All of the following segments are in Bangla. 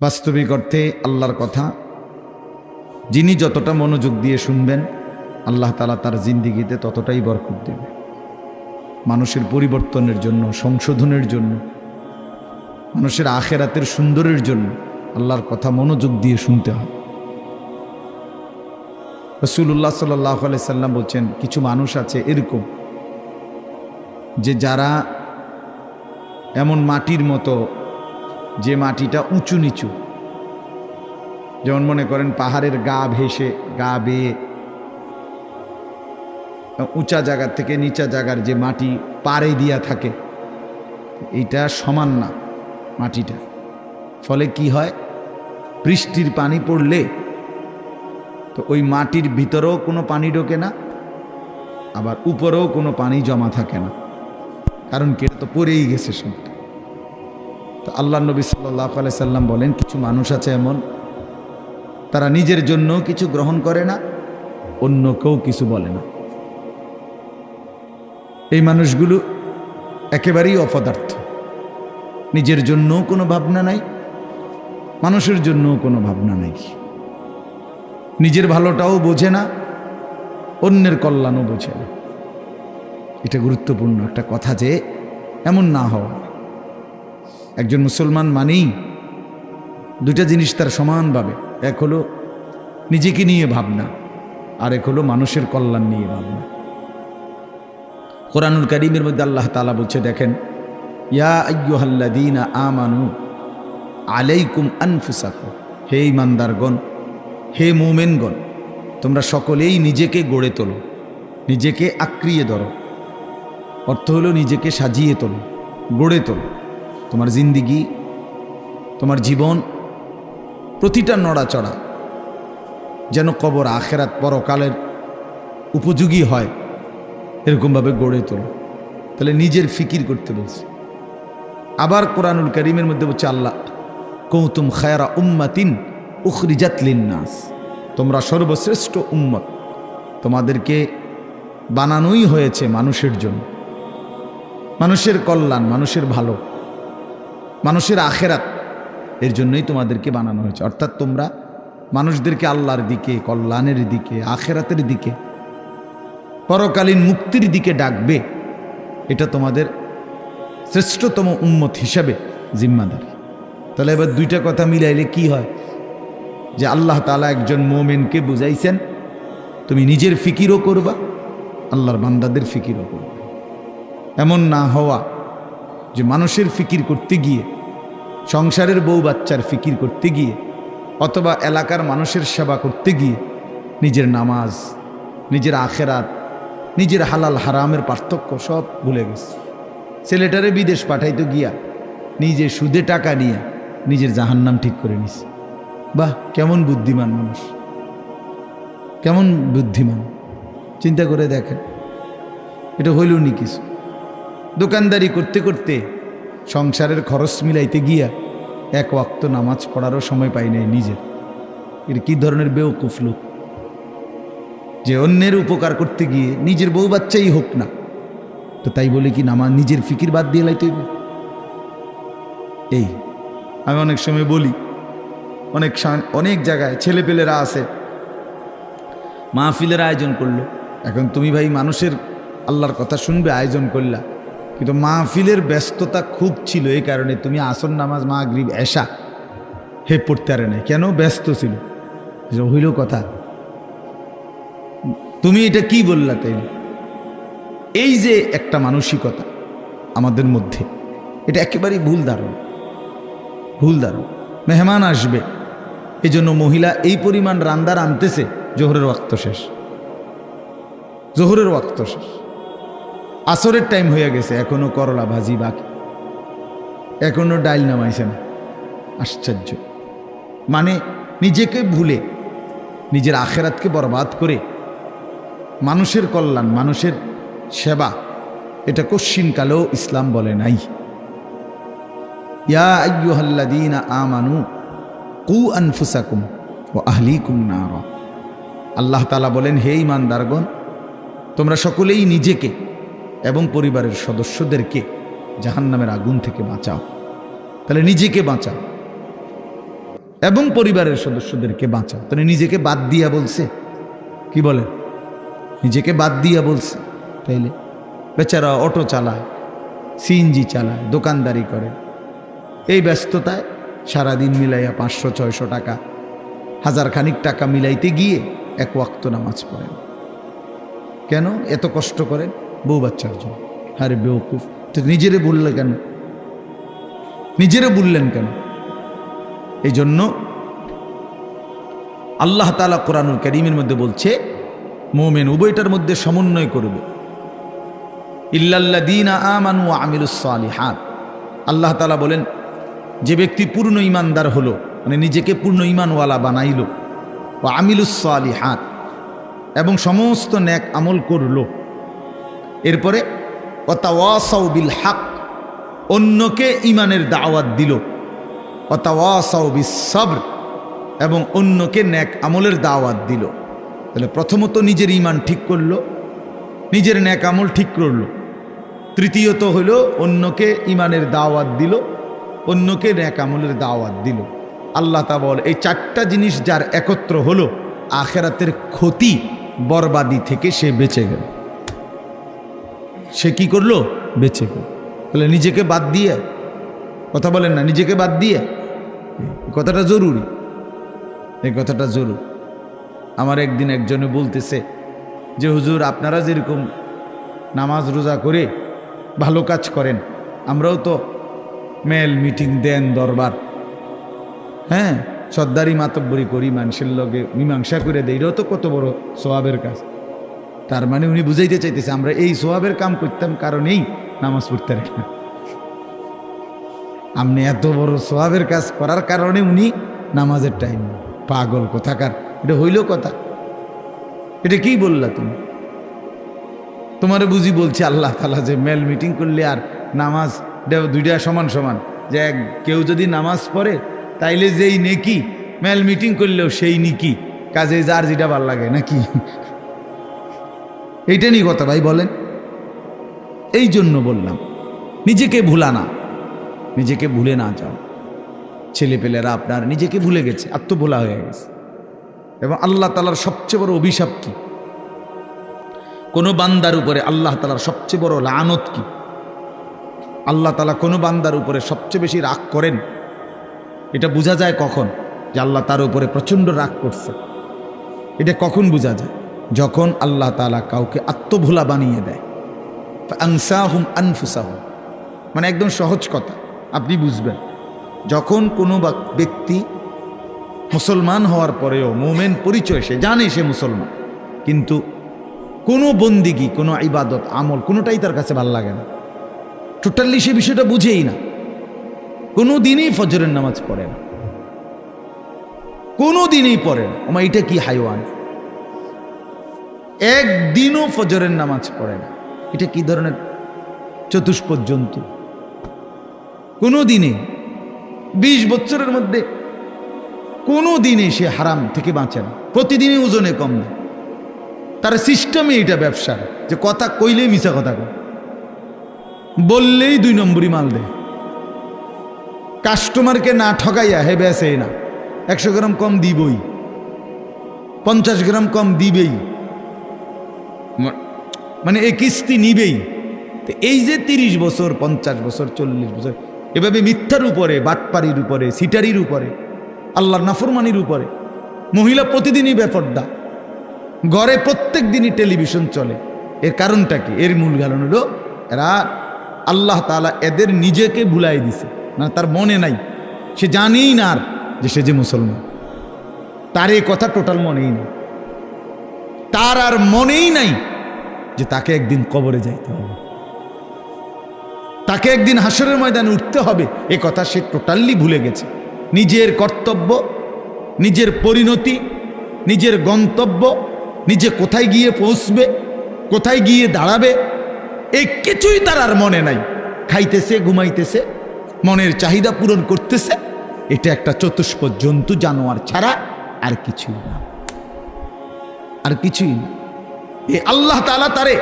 বাস্তবিক অর্থে আল্লাহর কথা যিনি যতটা মনোযোগ দিয়ে শুনবেন আল্লাহ তাআলা তার জিন্দেগিতে ততটাই বরকত দেবে। মানুষের পরিবর্তনের জন্য, সংশোধনের জন্য, মানুষের আখেরাতের সুন্দরের জন্য আল্লাহর কথা মনোযোগ দিয়ে শুনতে হয়। রাসূলুল্লাহ সাল্লাল্লাহু আলাইহি সাল্লাম বলছেন, কিছু মানুষ আছে এরকম যে যারা এমন মাটির মতো, যে মাটিটা উঁচু নিচু, যেমন মনে করেন পাহাড়ের গা ভেসে, গা বেয়ে উঁচা জায়গা থেকে নিচা জায়গার যে মাটি পাড়ে দিয়া থাকে, এইটা সমান না মাটিটা। ফলে কি হয়, বৃষ্টির পানি পড়লে তো ওই মাটির ভিতরেও কোনো পানি ঢোকে না, আবার উপরেও কোনো পানি জমা থাকে না, কারণ কি, এটা তো পড়েই গেছে সব। তো আল্লাহ নবী সাল্লাল্লাহু আলাইহি সাল্লাম বলেন, কিছু মানুষ আছে এমন, তারা নিজের জন্য কিছু গ্রহণ করে না, অন্য কেউ কিছু বলে না। এই মানুষগুলো একেবারেই অপদার্থ, নিজের জন্যও কোনো ভাবনা নাই, মানুষের জন্যও কোনো ভাবনা নাই, নিজের ভালোটাও বোঝে না, অন্যের কল্যাণও বোঝে না। এটা গুরুত্বপূর্ণ একটা কথা যে এমন না হওয়া। একজন মুসলমান মানেই দুইটা জিনিস তার সমানভাবে, এক হলো নিজেকে নিয়ে ভাবনা, আর এক হলো মানুষের কল্যাণ নিয়ে ভাবনা। কোরআনুল কারীমের মধ্যে আল্লাহ তাআলা বলছে, দেখেন, ইয়া আইয়ুহাল্লাযীনা আমানু আলাইকুম আনফুসাকুম, হে ঈমানদারগণ, হে মুমিনগণ, তোমরা সকলেই নিজেকে গড়ে তোলো, নিজেকে আঁকড়িয়ে ধরো। অর্থ হলো নিজেকে সাজিয়ে তোলো, গড়ে তোলো। তোমার জিন্দিগি, তোমার জীবন, প্রতিটা নড়াচড়া যেন কবর, আখেরাত, পরকালের উপযোগী হয়, এরকমভাবে গড়ে তোলো। তাহলে নিজের ফিকির করতে বলছে। আবার কোরআনুল কারীমের মধ্যে বলছে আল্লাহ, কুনতুম খায়রা উম্মাতিন উখরিজাত লিন্নাস, তোমরা সর্বশ্রেষ্ঠ উম্মত, তোমাদেরকে বানানোই হয়েছে মানুষের জন্য, মানুষের কল্যাণ, মানুষের ভালো, মানুষের আখেরাত, এর জন্যই তোমাদেরকে বানানো হয়েছে। অর্থাৎ তোমরা মানুষদেরকে আল্লাহর দিকে, কল্যাণের দিকে, আখেরাতের দিকে, পরকালীন মুক্তির দিকে ডাকবে। এটা তোমাদের শ্রেষ্ঠতম উম্মত হিসাবে জিম্মাদারি। তাহলে এবার দুইটা কথা মিলাইলে কি হয়, যে আল্লাহ তাআলা একজন মুমিনকে বুঝাইছেন, তুমি নিজের ফিকিরও করবা, আল্লাহর বান্দাদের ফিকিরও করবা। এমন না হওয়া যে মানুষের ফিকির করতে গিয়ে, সংসারের বউ বাচ্চার ফিকির করতে গিয়ে, অথবা এলাকার মানুষের সেবা করতে গিয়ে নিজের নামাজ, নিজের আখেরাত, নিজের হালাল হারামের পার্থক্য সব ভুলে গেছে। ছেলেটারে বিদেশ পাঠাইতে গিয়া নিজে সুদে টাকা নিয়ে নিজের জাহান্নাম ঠিক করে নিছে। বাহ, কেমন বুদ্ধিমান মানুষ, কেমন বুদ্ধিমান, চিন্তা করে দেখেন। এটা হইল নি কিছু। দোকানদারি করতে করতে সংসারের খরচ মিলাইতে গিয়া এক ওয়াক্ত নামাজ পড়ারও সময় পাই নাই নিজের। এর কি ধরনের বেওকুফ লোক, যে অন্যের উপকার করতে গিয়ে নিজের বউ বাচ্চাই হোক না, তো তাই বলে কি নামাজ, নিজের ফিকির বাদ দিয়ে লাইতে হইবে? এই আমি অনেক সময় বলি, অনেক জায়গায় ছেলেপেলেরা আছে, মাহফিলের আয়োজন করলো। এখন তুমি ভাই মানুষের আল্লাহর কথা শুনবে, আয়োজন করলা, কিন্তু মাহফিলের ব্যস্ততা খুব ছিল, এই কারণে তুমি আসর নামাজ, মাগরিব, এশা হে পড়তে পারে না। কেন? ব্যস্ত ছিল। হইল কথা, তুমি এটা কি বললা? তাই এই যে একটা মানসিকতা আমাদের মধ্যে, এটা একেবারেই ভুল ধারণা, ভুল ধারণা। মেহমান আসবে, এই জন্য মহিলা এই পরিমাণ রান্দার আনতেছে, জোহরের ওয়াক্ত শেষ, জোহরের ওয়াক্ত শেষ, আসরের টাইম হয়ে গেছে, এখনো করলা ভাজি বাকি, এখনো ডাইল নামাইছে না। আশ্চর্য! মানে নিজেকে ভুলে, নিজের আখেরাতকে বরবাদ করে মানুষের কল্যাণ, মানুষের সেবা, এটা কশ্চিনকালেও ইসলাম বলে নাই। ইয়া আইয়ুহাল্লাযীনা আমানু কু আনফুসাকুম ওয়া আহলিকুম নারা, আল্লাহ তাআলা বলেন, হে ঈমানদারগণ, তোমরা সকলেই নিজেকে এবং পরিবারের সদস্যদেরকে জাহান্নামের আগুন থেকে বাঁচাও। তাহলে নিজেকে বাঁচাও, এবং পরিবারের সদস্যদেরকে বাঁচাও। তাহলে নিজেকে বাদ দিয়া বলছে, কি বলে, নিজেকে বাদ দিয়া বলছে। তাইলে বেচারা অটো চালায়, সিএনজি চালায়, দোকানদারি করে, এই ব্যস্ততায় সারাদিন মিলাইয়া 500-600 টাকা, 1000 খানিক টাকা মিলাইতে গিয়ে এক ওয়াক্ত নামাজ পড়েন। কেন এত কষ্ট করেন? বউ বাচ্চার জন্য। আরে বেওকুফ, তো নিজেরে বললে কেন? নিজেরে বললেন কেন? এই জন্য আল্লাহ তাআলা কোরআনুল কারীমের মধ্যে বলছে মুমিন উভয়টার মধ্যে সমন্বয় করবে। ইল্লাল্লাযীনা আমানু ওয়া আমিলুস সালিহাত। আল্লাহ তাআলা বলেন যে ব্যক্তি পূর্ণ ঈমানদার হলো, মানে নিজেকে পূর্ণ ঈমানওয়ালা বানাইলো, ওয়া আমিলুস সালিহাত, এবং সমস্ত নেক আমল করলো, এরপরে ওয়া তাওয়াসাউ বিল হক, অন্যকে ঈমানের দাওয়াত দিল, ওয়া তাওয়াসাউ বিস সবর, এবং অন্যকে নেক আমলের দাওয়াত দিল। তাহলে প্রথমত নিজের ঈমান ঠিক করলো, নিজের নেক আমল ঠিক করলো। তৃতীয়ত হলো অন্যকে ঈমানের দাওয়াত দিল, অন্যকে নেক আমলের দাওয়াত দিল। আল্লাহ তাআলা বলে এই 4টা জিনিস যার একত্র হলো, আখিরাতের ক্ষতি বরবাদি থেকে সে বেঁচে গেল। সে কি করলো? বেঁচে গেল। তাহলে নিজেকে বাদ দিয়ে, কথা বলেন না, নিজেকে বাদ দিয়ে, কথাটা জরুরি, এই কথাটা জরুরি। আমার একদিন একজনে বলতেছে যে হুজুর আপনারা যেরকম নামাজ রোজা করে ভালো কাজ করেন, আমরাও তো মেল মিটিং দেন, দরবার, হ্যাঁ, সর্দারি মাতব্বরি করি, মানুষের লগে মীমাংসা করে দেয়, এটাও তো কত বড় সোয়াবের কাজ। তার মানে উনি বুঝাইতে চাইতেছে আমরা এই সোয়াবের কাম করতাম কারণেই নামাজ পড়তে রাখি না। আপনি এত বড় সোয়াবের কাজ করার কারণে উনি নামাজের টাইম। পাগল কোথাকার, এটা হইল কথা? এটা কি বললা তুমি? তোমারে বুঝি বলছি আল্লাহ তাআলা যে মেল মিটিং করলে আর নামাজ দুইটা সমান সমান, যে কেউ যদি নামাজ পড়ে তাইলে যেই নেকি, মেল মিটিং করলেও সেই নেকি, কাজে যার যেটা ভাল লাগে নাকি? এইটা নিয়ে কথা ভাই বলেন। এই জন্য বললাম নিজেকে ভুলা না, নিজেকে ভুলে না যাও। ছেলেপেলেরা আপনার নিজেকে ভুলে গেছে, আত্মভোলা হয়ে গেছে। এবং আল্লাহ তাআলার সবচেয়ে বড় অভিশাপ কি? কোন বান্দার উপরে আল্লাহ তাআলার সবচেয়ে বড় লানত কি? আল্লাহ তাআলা কোন বান্দার উপরে সবচেয়ে বেশি রাগ করেন, এটা বোঝা যায় কখন? যে আল্লাহ তার উপরে প্রচণ্ড রাগ করছে। এটা কখন বোঝা যায়? যখন আল্লাহ তাআলা কাউকে আত্মভোলা বানিয়ে দেয়। ফাআনসাহুম আনফুসাহুম, মানে একদম সহজ কথা আপনি বুঝবেন। যখন কোনো ব্যক্তি মুসলমান হওয়ার পরেও মুমিন পরিচয়, সে জানে সে মুসলমান, কিন্তু কোনো বন্দিগি, কোনো ইবাদত আমল কোনোটাই তার কাছে ভালো লাগে না, টোটালি সে বিষয়টা বুঝেই না, কোনো দিনই ফজরের নামাজ পড়ে না, কোনো দিনই পড়ে না। ওমা এটা কি হাইওয়ান! একদিনও ফজরের নামাজ পড়ে না, এটা কি ধরনের চতুষ্পদ জন্তু? কোনো দিনে 20 বছরের মধ্যে কোনো দিনে সে হারাম থেকে বাঁচে না, প্রতিদিনই ওজনে কম না। তার সিস্টেমে এটা ব্যবসার, যে কথা কইলেই মিছা কথা কয়, বললেই 2 নম্বরই মাল দেয়, কাস্টমারকে না ঠকাইয়া হে বেসে না, 100 গ্রাম কম দিবই, 50 গ্রাম কম দিবেই, মানে এই কিস্তি নিবেই। তো এই যে 30 বছর, 50 বছর, 40 বছর এভাবে মিথ্যার উপরে, বাটপারির উপরে, সিটারির উপরে, আল্লাহর নাফরমানির উপরে, মহিলা প্রতিদিনই বেপর্দা, ঘরে প্রত্যেক দিনই টেলিভিশন চলে। এর কারণটা কি? এর মূল কারণ হলো এরা, আল্লাহ তাআলা এদের নিজেকে ভুলাই দিছে, না তার মনে নাই, সে জানেই না আর যে সে যে মুসলমান, তার এই কথা টোটাল মনেই নেই, তার আর মনেই নাই যে তাকে একদিন কবরে যাইতে হবে, তাকে একদিন হাসরের ময়দানে উঠতে হবে, এ কথা সে টোটালি ভুলে গেছে। নিজের কর্তব্য, নিজের পরিণতি, নিজের গন্তব্য, নিজে কোথায় গিয়ে পৌঁছবে, কোথায় গিয়ে দাঁড়াবে, এই কিছুই তার আর মনে নাই। খাইতেছে, ঘুমাইতেছে, মনের চাহিদা পূরণ করতেছে, এটা একটা চতুষ্পদ জন্তু, জানোয়ার ছাড়া আর কিছুই না, আর কিছুই না। এ আল্লাহ তাআলা তারে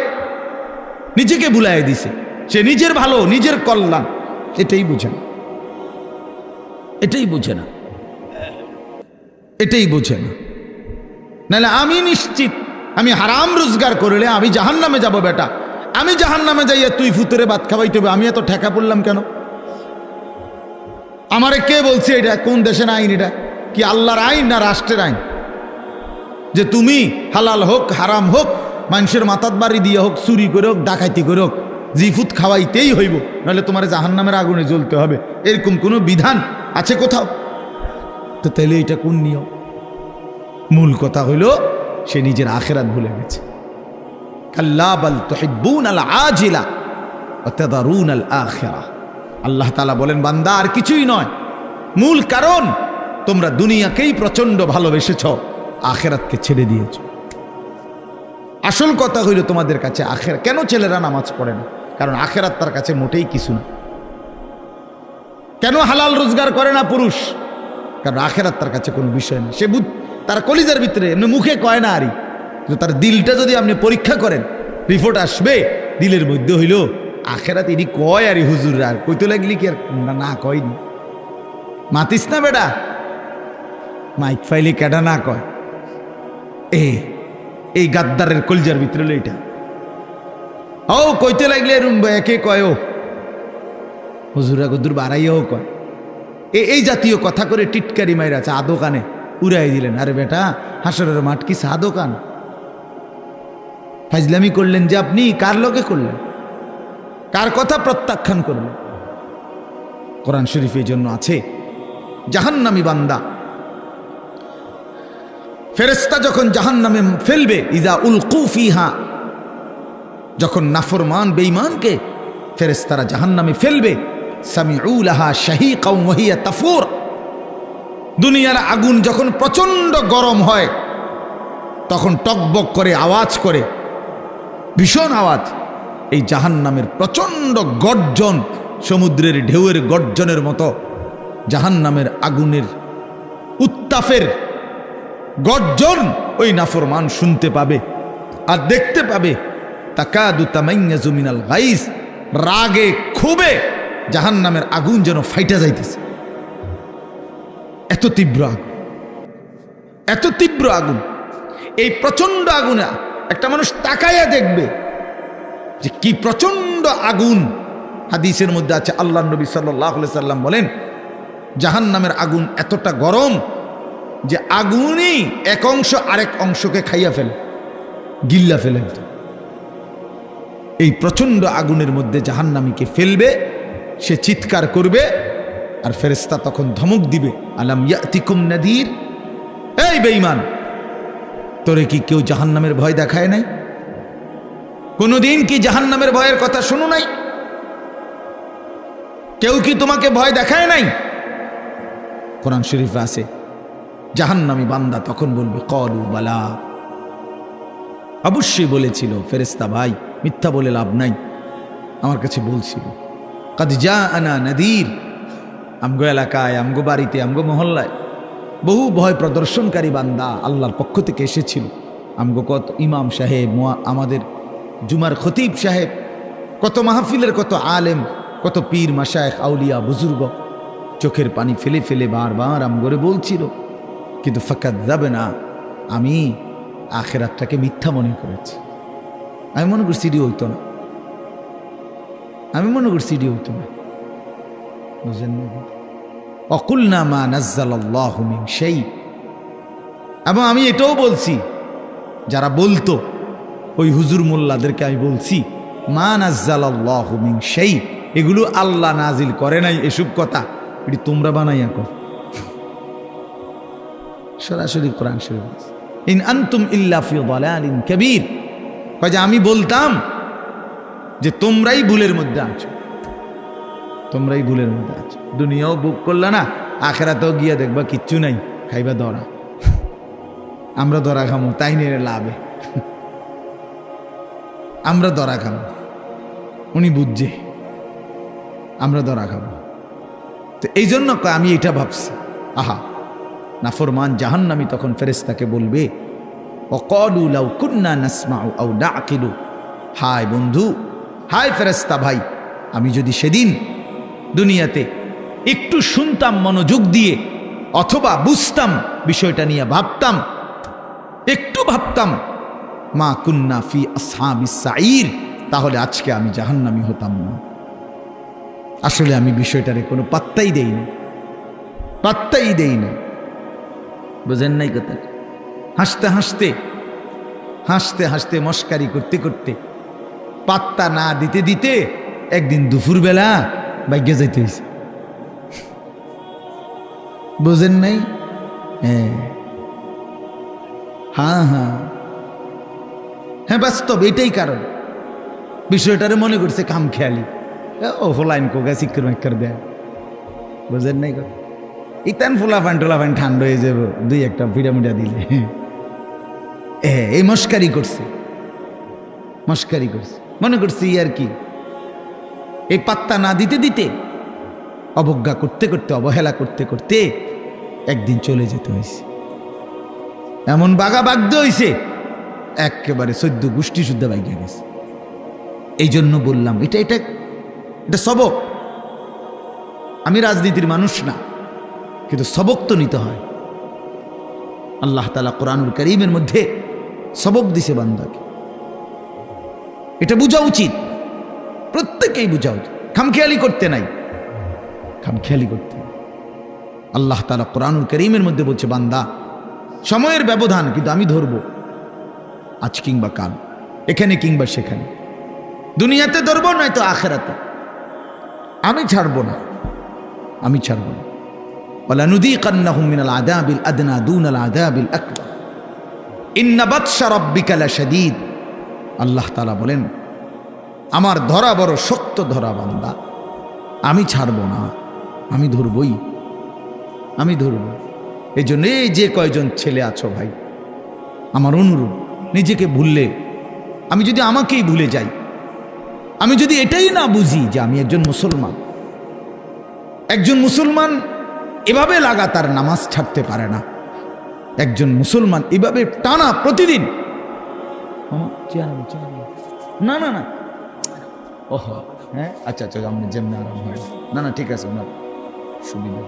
নিজেকে ভুলাই দিছে, সে নিজের ভালো, নিজের কল্যাণ এটাই বুঝে না, এটাই বুঝে না। এটাই বোঝে না। নাহলে আমি নিশ্চিত আমি হারাম রোজগার করলে আমি জাহান্নামে যাব বেটা, আমি জাহান্নামে যাইয়া তুই ফুতুরে ভাত খাওয়াইতে হবে, আমি এত ঠেকা পড়লাম কেন? আমারে কে বলছে এটা? কোন দেশের আইন এটা? কি আল্লাহর আইন না রাষ্ট্রের আইন? যে তুমি হালাল হোক হারাম হোক, মানুষের মাথার বাড়ি দিয়ে হোক, চুরি করে হোক, ডাকাইতি করে হোক, জিফুত খাওয়াইতেই হইব, নাহলে তোমার জাহান্নামের আগুনে জ্বলতে হবে, এরকম কোনো বিধান আছে কোথাও? তো তাইলে এটা কোন নিয়ম? মূল কথা হইল সে নিজের আখিরাত ভুলে গেছে। কাল্লা বাল তুহিব্বুনাল আজিলা ওয়া তাযারুনাল আখিরাহ। আল্লাহ তাআলা বলেন, বান্দা আর কিছুই নয়, মূল কারণ তোমরা দুনিয়াকেই প্রচন্ড ভালোবেসেছ, আখিরাতকে ছেড়ে দিয়েছ। আসল কথা হইল তোমাদের কাছে আখিরাত। কেন ছেলেরা নামাজ পড়ে না? কারণ আখিরাত তার কাছে মোটেই কিছু না। কেন হালাল রোজগার করে না পুরুষ? কারণ আখিরাত তার কাছে কোনো বিষয় না। সে তার কলিজার ভিতরে এমনি মুখে কয় না, আরই তার দিলটা যদি আপনি পরীক্ষা করেন, রিপোর্ট আসবে দিলের মধ্যে হইল আখিরাত ইনি কয়, আরই হুজুর আর কইতে লাগলি কি আর না কয়নি। মাতিস না বেটা, মাইক ফাইলি কেডা না কয়। এই গাদ্দারের কলিজার ভিতরে হলো এটা। ও কইতে লাগলে একে কয়, ও হুজুরা গদুর বাড়াইয়াও কয়। এই জাতীয় কথা করে টিটকারি মাইরা চা দোকানে উড়াই দিলেন। আরে বেটা, হাসরের মাঠ কি চা দোকান? ফাজলামি করলেন যে আপনি, কার লগে করলেন? কার কথা প্রত্যাখ্যান করলেন? কোরআন শরীফ এই জন্য আছে, জাহান্নামী বান্দা ফেরেশতা যখন জাহান্নামে ফেলবে, ইজা উলকু ফিহা, যখন নাফরমান বেঈমানকে ফেরেশতারা জাহান্নামে ফেলবে, সামিউ লাহা শাহীকাও ওয়া হিয়া তাফুর। দুনিয়ার আগুন যখন প্রচন্ড গরম হয় তখন টকবক করে আওয়াজ করে, ভীষণ আওয়াজ। এই জাহান্নামের প্রচন্ড গর্জন, সমুদ্রের ঢেউয়ের গর্জনের মতো জাহান্নামের আগুনের উত্তাপের গর্জন ওই নাফরমান শুনতে পাবে আর দেখতে পাবে। তাকাদু তামাইয়াজু মিনাল গাইজ, রাগে ক্ষোভে জাহান্নামের আগুন যেন ফাইটা যাইতেছে। এত তীব্র আগুন, এত তীব্র আগুন। এই প্রচন্ড আগুনে একটা মানুষ তাকাইয়া দেখবে যে কি প্রচন্ড আগুন। হাদিসের মধ্যে আছে, আল্লাহ নবী সাল্লাল্লাহু আলাইহি সাল্লাম বলেন, জাহান্নামের আগুন এতটা গরম যে আগুনই এক অংশ আরেক অংশকে খাইয়া ফেলে, গিল্লা ফেলে। এই প্রচন্ড আগুনের মধ্যে জাহান্নামীকে ফেলবে, সে চিৎকার করবে, আর ফেরেশতা তখন ধমক দিবে, আলাম ইয়াতিকুম নাদির, এই বেঈমান, তোরে কি কেউ জাহান্নামের ভয় দেখায় নাই? কোনদিন কি জাহান্নামের ভয়ের কথা শুনো নাই? কেউ কি তোমাকে ভয় দেখায় নাই? কোরআন শরীফে আছে, জাহান্নামী বান্দা তখন বলবে, ক্বালু বালা, অবশ্যই বলেছিল ফেরেশতা ভাই, মিথ্যা বলে লাভ নাই, আমার কাছে বলছিল। কাদ জাআনা নাদির, আমগো এলাকায়, আমগো বাড়িতে, আমগো মহল্লায় বহু ভয় প্রদর্শনকারী বান্দা আল্লাহর পক্ষ থেকে এসেছিল। আমগো কত ইমাম সাহেব, আমাদের জুমার খতিব সাহেব, কত মাহফিলের কত আলেম, কত পীর মাশায়েখ আউলিয়া বুজুর্গ চোখের পানি ফেলে ফেলে বারবার আমগরে বলছিল, কিন্তু ফাকাযযাবনা, আমি আখিরাতটাকে মিথ্যা মনে করেছি। আমি মনে করছি এটি হইতো না, আমি মনে করছি এটি হইতো না। বুঝলেন? অকুলনা মা নাজ্জালাল্লাহু মিন শাই। এবং আমি এটাও বলছি, যারা বলতো ওই হুজুর মোল্লাদেরকে আমি বলছি, মা নাজ্জালাল্লাহু মিন শাই, এগুলো আল্লাহ নাজিল করে নাই, এসব কথা এটি তোমরা বানাইয়া কর। সরাসরি কোরআন শরীফ, ইন আনতুম ইল্লা ফি দালালিন কাবীর। কয় যে আমি বলতাম যে তোমরাই ভুলের মধ্যে আছো, তোমরাই ভুলের মধ্যে আছো। দুনিয়াও বুক করলা না, আখিরাতেও গিয়া দেখবা কিচ্ছু নাই, খাইবা ধরা। আমরা ধরা খামো, তাই নিয়ে লাভে আমরা ধরা খাবো, উনি বুঝছে আমরা ধরা খাবো। তো এই জন্য আমি এটা ভাবছি, আহা, নাফরমান জাহান্নামী তখন ফেরেশতাকে বলবে, ওয়াকালু লাউ কুন্না নাসমাউ আও নাআকিলু, হায় বন্ধু, হায় ফেরেশতা ভাই, আমি যদি সেদিন দুনিয়াতে একটু শুনতাম মনোযোগ দিয়ে, অথবা বুঝতাম, বিষয়টা নিয়ে ভাবতাম, একটু ভাবতাম, মা কুন্না ফি আসহাবিস সাঈর, তাহলে আজকে আমি জাহান্নামী হতাম না। আসলে আমি বিষয়টারে কোনো পাত্তাই দেইনি, পাত্তাই দেইনি। বুঝেন নাই কথা? হাসতে হাসতে হাসতে হাসতে মস্কারি করতে করতে, পাত্তা না দিতে দিতে একদিন দুপুরবেলা বাইকে যাইতে হয়েছে। বুঝেন নাই? হ্যাঁ হ্যাঁ হ্যাঁ, বাস্তব এটাই কারণ। বিষয়টারে মনে করছে কাম খেয়ালি, ও ফোলাইন কোগা চিক্কর মাক্কর দেয়। বুঝেন নাই কথা? ইতান ফোলা ফান ঠান্ডা হয়ে যাব দুই একটা পিড়ামিডা দিলে। এই মস্কারি করছে, মস্কারি করছে, মনে করছি আর কি। এই পাত্তা না দিতে দিতে, অবজ্ঞা করতে করতে, অবহেলা করতে করতে একদিন চলে যেতে হয়েছে। এমন বাগা বাগদে হয়েছে, একেবারে 14 গোষ্ঠী শুদ্ধ বাইকে গেছে। এই জন্য বললাম এটা এটা এটা সবক। আমি রাজনীতির মানুষ না, কিন্তু সবক তো নিতে হয়। আল্লাহ তাআলা কোরআনুল কারীমের মধ্যে সবক দিছে বান্দাকে, এটা বোঝা উচিত, প্রত্যেকেই বোঝা উচিত। খামখেয়ালি করতে নাই, খামখেয়ালি করতে। আল্লাহ তাআলা কোরআনুল কারীমের মধ্যে বলছে, বান্দা সময়ের ব্যবধান, কিন্তু আমি ধরবো আজ কিংবা কাল, এখানে কিংবা সেখানে, দুনিয়াতে ধরবো নয়তো আখিরাতে। আমি ছাড়বো না, আমি ছাড়বো না। ওয়ালানুযীকান্নাহুম মিনাল আযাবিল আদনা দুনাল আযাবিল আকবার ইন্না বাতশা রাব্বিকা লাশাদীদ। আল্লাহ তাআলা বলেন, আমার ধরা বড় শক্ত ধরা বান্দা, আমি ছাড়বো না, আমি ধরবই, আমি ধরব। এই জন্য এই যে কয়জন ছেলে আছো ভাই, আমার অনুরোধ, নিজেকে ভুললে, আমি যদি আমাকেই ভুলে যাই, আমি যদি এটাই না বুঝি যে আমি একজন মুসলমান, একজন মুসলমান এভাবে লাগাতার নামাজ ছাড়তে পারে না, একজন মুসলমান এভাবে টানা প্রতিদিন, না না না, ওহ হ্যাঁ আচ্ছা আচ্ছা, আমি যেমনি আরাম হয়, না না ঠিক আছে, ওনার সুবিধা।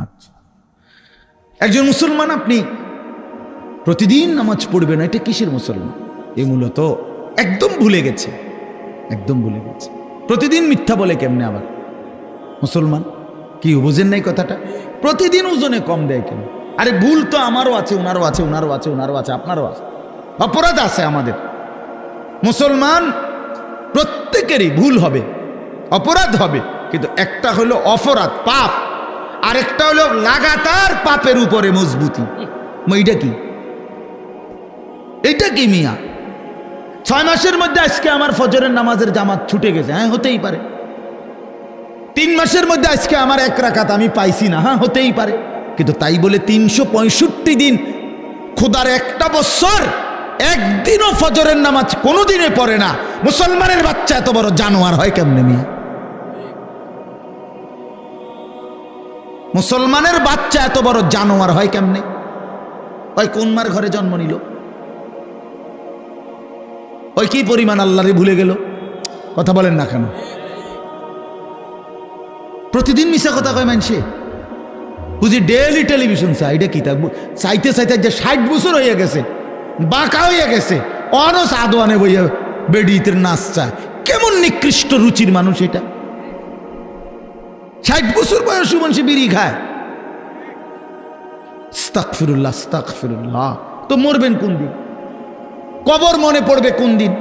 আচ্ছা, একজন মুসলমান আপনি প্রতিদিন নামাজ পড়বেন, এটা কিসের মুসলমান? এ মূলত একদম ভুলে গেছে, একদম ভুলে গেছে। প্রতিদিন মিথ্যা বলে কেমনে আবার মুসলমান? কি বুঝেন নাই কথাটা? প্রতিদিন ওজনে কম দেয় কেন? আরে ভুল তো আমারও আছে, ওনারও আছে, ওনারও আছে, ওনারও আছে, আপনারও আছে, অপরাধ আছে আমাদের। মুসলমান প্রত্যেকেরই ভুল হবে, অপরাধ হবে, কিন্তু একটা হলো অপরাধ পাপ, আরেকটা হলো লাগাতার পাপের উপরে মজবুতি। এইটা কি? এইটা কি মিয়া? 6 মাসের মধ্যে আজকে আমার ফজরের নামাজের জামাত ছুটে গেছে, হ্যাঁ হতেই পারে। 3 মাসের মধ্যে আজকে আমার 1 রাকাত আমি পাইছি না, হ্যাঁ হতেই পারে। কিন্তু তাই বলে 365 দিন, খোদার একটা বছর একদিনও ফজরের নামাজ কোনোদিনে পড়ে না মুসলমানের বাচ্চা এত বড় জানোয়ার হয় কেমনে মিয়া? মুসলমানের বাচ্চা এত বড় জানোয়ার হয় কেমনে? ওই কোন মার ঘরে জন্ম নিল? ওই কি পরিমাণ আল্লাহরে ভুলে গেল? কথা বলেন না কেন? প্রতিদিন মিশা কথা কয় মানুষে, বুঝি ডেইলি টেলিভিশন চাই। এটা কি থাকবো চাইতে চাইতে যে 60 বছর হয়ে গেছে, বাঁকা হয়ে গেছে, অনও সাদওয়ানে বইয়া বেডিতের নাচ চায়। কেমন নিকৃষ্ট রুচির মানুষ এটা! 60 বছর বয়স মানুষ বিড়ি খায়। আস্তাগফিরুল্লাহ, আস্তাগফিরুল্লাহ। তো মরবেন কোন দিন? কবর মনে পড়বে কোন দিন?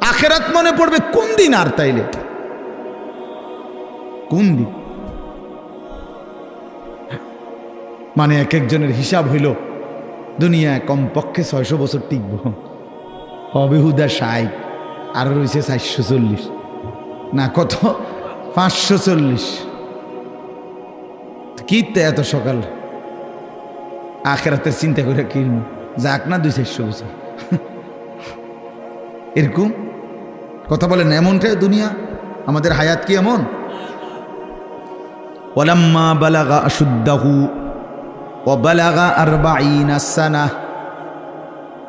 আখিরাত মনে পড়বে কোন দিন? আর তাইলে কোন দিন? মানে এক একজনের হিসাব হইল দুনিয়ায় কমপক্ষে 600 বছর টিকব, হবে হুদা 60, আর রয়েছে 440 না কত 540। কি এত সকাল আখিরাতের চিন্তা করে কিনব, যাক না 200-400 বছর। এরকম কথা বলেন, এমনটাই দুনিয়া, আমাদের হায়াত কি এমন? ওয়ালাম্মা বালাগা আশুদ্দাহু ওয়া বালাগা 40 সানাহ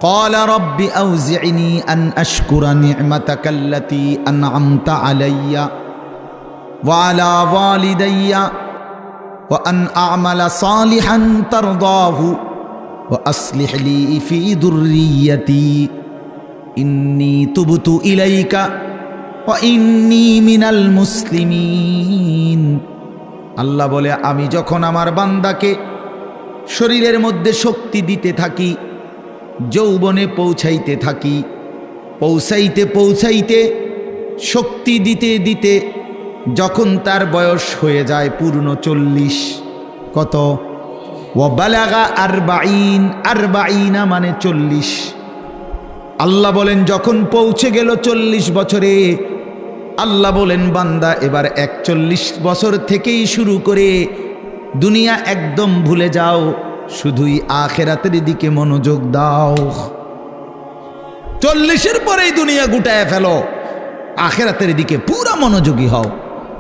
قال رب أوزعني أن أشكر نعمتك التي أنعمت علي وعلى والدي وأن أعمل صالحا ترضاه وأصلح لي في ذريتي إني تبت إليك وإني من المسلمين। আল্লাহ বলে, আমি যখন আমার বান্দাকে শরীরের মধ্যে শক্তি দিতে থাকি, যৌবনে পৌঁছাইতে থাকি, পৌঁছাইতে পৌঁছাইতে শক্তি দিতে দিতে যখন তার বয়স হয়ে যায় পূর্ণ 40, কত? ওয়াবালাগা আরবাঈন, আরবাঈনা মানে 40। আল্লাহ বলেন যখন পৌঁছে গেল 40 বছরে, আল্লাহ বলেন বান্দা এবার 41 বছর থেকেই শুরু করে দুনিয়া একদম ভুলে যাও, শুধুই আখিরাতের দিকে মনোযোগ দাও। 40-এর পরেই দুনিয়া গুটায় ফেলো, আখিরাতের দিকে পুরা মনোযোগী হও।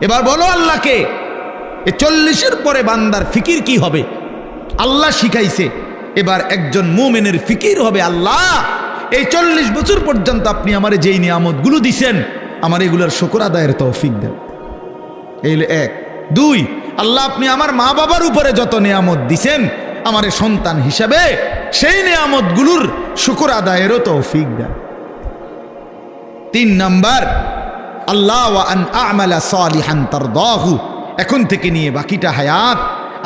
এবার বলো আল্লাহকে, এই 40-এর পরে বান্দার ফিকির কি হবে? আল্লাহ শিখাইছে এবার একজন মুমিনের ফিকির হবে, আল্লাহ এই 40 বছর পর্যন্ত আপনি আমারে যেই নিয়ামতগুলো দিছেন, আমার এগুলোর শুকর আদায়ের তৌফিক দেন। এই 1। 2, আল্লাহ আপনি আমার মা বাবার উপরে যত নিয়ামত দিছেন, আমার সন্তান হিসাবে সেই নিয়ামতগুলোর শুকর আদায়েরও তৌফিক দেন। 3 নাম্বার, আল্লাহ ওয়া আন আ'মালা সালিহান তারদাহু, এখন থেকে নিয়ে বাকিটা হায়াত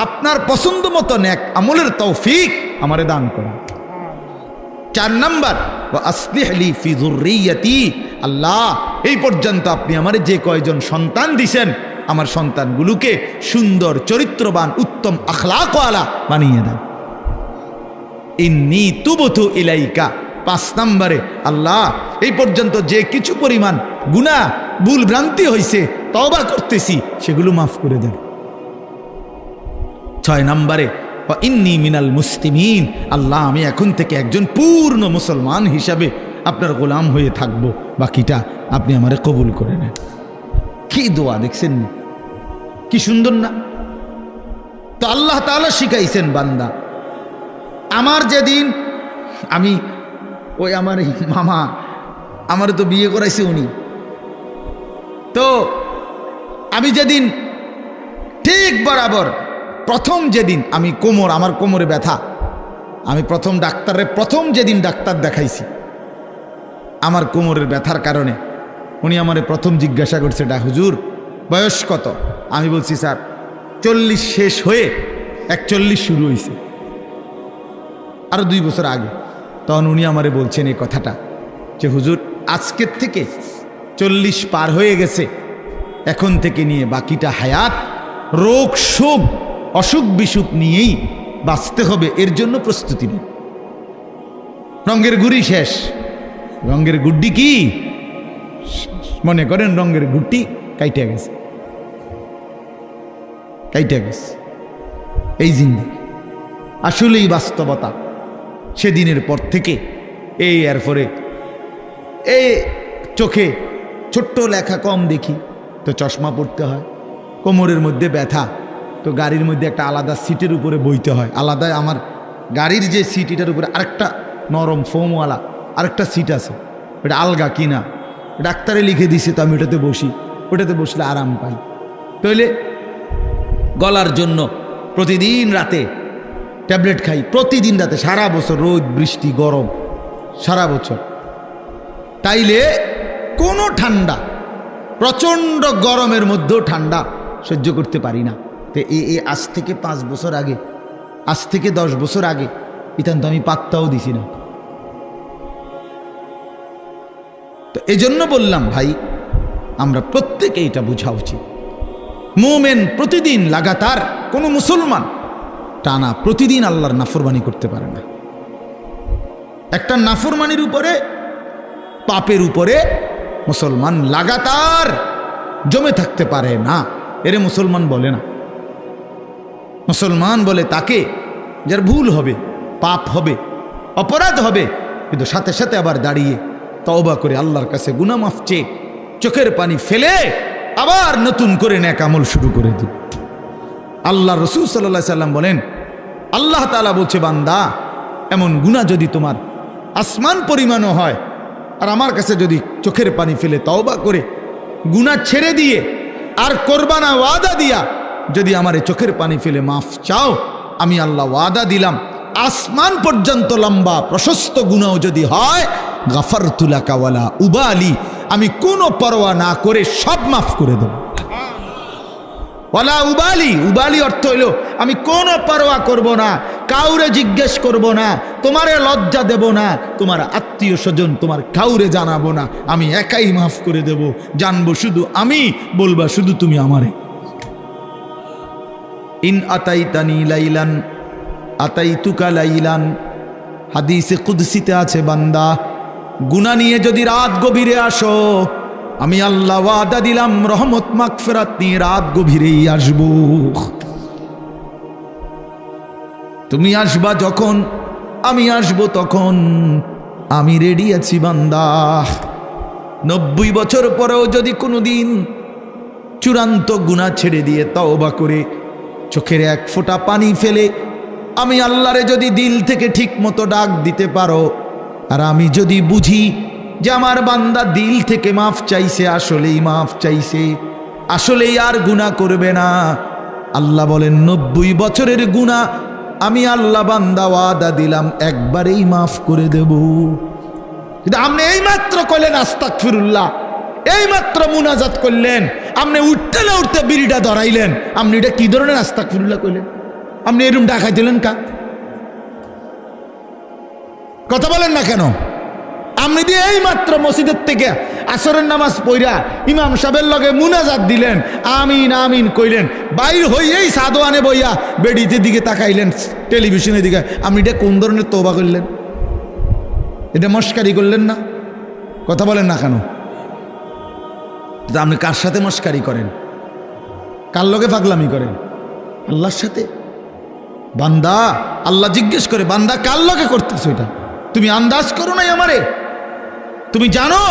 আপনার পছন্দ মতো নেক আমলের তৌফিক আমারে দান করেন। 4 নাম্বার, ওয়া আসলিহ লি ফি যুররিয়াতি, আল্লাহ এই পর্যন্ত আপনি আমারে যে কয়জন সন্তান দিছেন, আমার সন্তানগুলোকে সুন্দর চরিত্রবান উত্তম আখলাকওয়ালা বানিয়ে দেন। ইন্নী তুবতু ইলাইকা, 5 নম্বরে, আল্লাহ এই পর্যন্ত যে কিছু পরিমাণ গুনাহ ভুল ভ্রান্তি হয়েছে, তওবা করতেছি, সেগুলো মাফ করে দেন। 6 নম্বরে, ওয়া ইন্নী মিনাল মুসলিমিন, আল্লাহ আমি এখন থেকে একজন পূর্ণ মুসলমান হিসাবে আপনার গোলাম হয়ে থাকব, বাকিটা আপনি আমারে কবুল করে নেন। কি দোয়া দেখছেন, কি সুন্দর না? তো আল্লাহ তাআলা শিখাইছেন বান্দা, আমার যেদিন আমি ওই আমার মামা আমার তো বিয়ে করাইছে উনি, তো আমি যেদিন ঠিক বরাবর প্রথম যেদিন আমি আমার কোমরে ব্যথা, আমি প্রথম যেদিন ডাক্তার দেখাইছি আমার কোমরের ব্যথার কারণে, উনি আমারে প্রথম জিজ্ঞাসা করছে, হুজুর বয়স কত? আমি বলছি স্যার 40 শেষ হয়ে 41 শুরু হয়েছে, আরো 2 বছর আগে। তখন উনি আমারে বলছেন এই কথাটা যে হুজুর আজকের থেকে 40 পার হয়ে গেছে, এখন থেকে নিয়ে বাকিটা হায়াত রোগ শোক অসুখ বিসুখ নিয়েই বাঁচতে হবে, এর জন্য প্রস্তুতি নিন। রঙের গুড়ি শেষ, রঙের গুড্ডি কি মনে করেন, রঙের গুড্ডি কাইটে গেছে, এই জিন্দেগি আসলেই বাস্তবতা। সেদিনের পর থেকে এরপরে এই চোখে ছোট্ট লেখা কম দেখি, তো চশমা পড়তে হয়। কোমরের মধ্যে ব্যথা, তো গাড়ির মধ্যে একটা আলাদা সিটের উপরে বইতে হয়, আলাদা আমার গাড়ির যে সিট এটার উপরে আরেকটা নরম ফোমওয়ালা আরেকটা সিট আছে, এটা আলগা কিনা, ডাক্তারে লিখে দিছে, তো আমি ওটাতে বসি, ওটাতে বসলে আরাম পাই। তাহলে গলার জন্য প্রতিদিন রাতে ট্যাবলেট খাই, প্রতিদিন রাতে, সারা বছর রোদ বৃষ্টি গরম সারা বছর। তাইলে কোনো ঠান্ডা, প্রচণ্ড গরমের মধ্যেও ঠান্ডা সহ্য করতে পারি না। তো আজ থেকে 5 বছর আগে, আজ থেকে 10 বছর আগে ইতান তো আমি পাত্তাও দিছি না। তো এজন্য বললাম ভাই, আমরা প্রত্যেকে এটা বোঝা উচিত, মুমিন প্রতিদিন লাগাতার, কোনো মুসলমান টানা প্রতিদিন আল্লাহর নাফরমানি করতে পারে না। একটা নাফরমানির উপরে, পাপের উপরে মুসলমান লাগাতার জমে থাকতে পারে না, এরে মুসলমান বলে না। মুসলমান বলে তাকে যার ভুল হবে, পাপ হবে, অপরাধ হবে, কিন্তু সাথে সাথে আবার দাঁড়িয়ে তওবা করে আল্লাহর কাছে গুনাহ মাফ চেয়ে চোখের পানি ফেলে আবার নতুন করে নেক আমল শুরু করে দিবে। আল্লাহ রাসূল সাল্লাল্লাহু আলাইহি সাল্লাম বলেন, আল্লাহ তাআলা বলছে, বান্দা এমন গুনাহ যদি তোমার আসমান পরিমাণও হয়, আর আমার কাছে যদি চোখের পানি ফেলে তওবা করে গুনাহ ছেড়ে দিয়ে আর করবা না ওয়াদা দিয়া যদি আমারে চোখের পানি ফেলে মাফ চাও, আমি আল্লাহ ওয়াদা দিলাম আসমান পর্যন্ত লম্বা প্রশস্ত গুনাহ যদি হয়, গাফারতু লাকা ওয়ালা উবালি, আমি কোনো পরোয়া না করে সব মাফ করে দেব। ওয়ালা উবালি, উবালি অর্থ হইল আমি কোনো পরোয়া করব না, কাউরে জিজ্ঞেস করব না, তোমারে লজ্জা দেব না, তোমার আত্মীয় স্বজন তোমার কাউরে জানাবো না, আমি একাই মাফ করে দেব, জানবো শুধু আমি, বলবা শুধু তুমি আমারে। ইন আতাইতানি লাইলান আতাইতুকা লাইলান, হাদিসে কুদসিতে আছে, বান্দা গুনাহ নিয়ে যদি রাত গভীরে আসো, আমি আল্লাহ ওয়াদা দিলাম রহমত মাগফিরাত নিয়ে রাত গভীরেই আসব। তুমি আসবা যখন, আমি আসব তখন, আমি রেডি আছি বান্দা। 90 বছর পরেও যদি কোনোদিন চূড়ান্ত গুনাহ ছেড়ে দিয়ে তওবা করে চোখের এক ফোঁটা পানি ফেলে আমি আল্লাহরে যদি দিল থেকে ঠিক মতো ডাক দিতে পারো, আর আমি যদি বুঝি যে আমার বান্দা দিল থেকে মাফ চাইছে, আসলেই মাফ চাইছে, আসলেই আর গুনাহ করবে না, আল্লাহ বলেন 90 বছরের গুনাহ আমি আল্লাহ বান্দা ওয়াদা দিলাম একবারেই মাফ করে দেব। কিন্তু আপনি এই মাত্র কইলেন আস্তাগফিরুল্লাহ, এই মাত্র মুনাজাত করলেন, আপনি উঠতে না উঠতে বিড়িটা ধরাইলেন, আপনি এটা কি ধরনের আস্তাগফিরুল্লাহ কইলেন? আপনি এরকম ডাকাই দিলেন কা? কথা বলেন না কেন? আপনি দিয়ে এই মাত্র মসজিদের থেকে আসরের নামাজ পড়া ইমাম সাহেবের লগে মুনাজাত দিলেন, আমিন আমিন কইলেন, বাইর হইয়েই সাদোয়ানে বইয়া বেডিতে দিকে তাকাইলেন, টেলিভিশনের দিকে, আপনি এটা কোন ধরনের তওবা করলেন? এটা মস্কারি করলেন না? কথা বলেন না কেন? আপনি কার সাথে মস্কারি করেন? কার লগে পাগলামি করেন? আল্লাহর সাথে। বান্দা আল্লাহ জিজ্ঞেস করে, বান্দা কার লগে করতেছো এটা? তুমি আন্দাজ করো নাই আমারে? তুমি জানো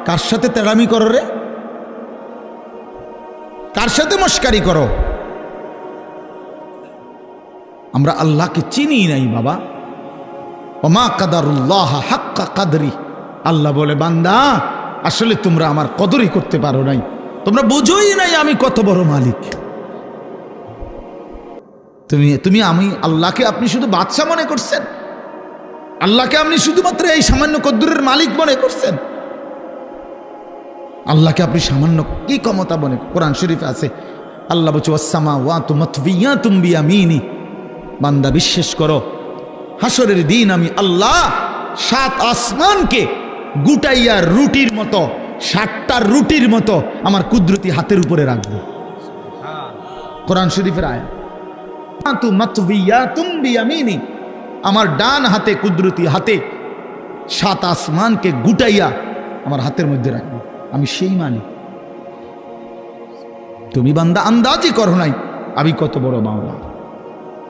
কার সাথে তেড়ামি করো রে? কার সাথে মস্কারি করো? আমরা আল্লাহকে চিনি নাই বাবা। ওমা কাদারুল্লাহ হাক্কা কাদরি, আল্লাহ বলে বান্দা আসলে তোমরা আমার কদরই করতে পারো নাই, তোমরা বুঝোই নাই আমি কত বড় মালিক। তুমি আমি আল্লাহকে আপনি শুধু বাদশা মনে করছেন, আল্লাহকে আপনি শুধুমাত্র এই সামান্য কদ্দুরের মালিক মনে করছেন, আল্লাহকে আপনি সামান্য কি ক্ষমতা মনে? কোরআন শরীফে আছে আল্লাহ বলছে ওয়াসসামাওয়াতু মাতবিয়াতুম বিয়ামিনি, বান্দা বিশ্বাস করো হাসরের দিন আমি আল্লাহ 7 আসমানকে গুটাইয়া রুটির মতো, 7টা রুটির মতো আমার কুদরতি হাতের উপরে রাখবো। কোরআন শরীফের আয়াত, মাতবিয়াতুম বিয়ামিনি, আমার ডান হাতে কুদরতি হাতে 7 আসমানকে গুটাইয়া আমার হাতের মধ্যে রাখবো, আমি সেই মালিক। তুমি বান্দা আন্দাজই করো নাই আমি কত বড় মাওলা।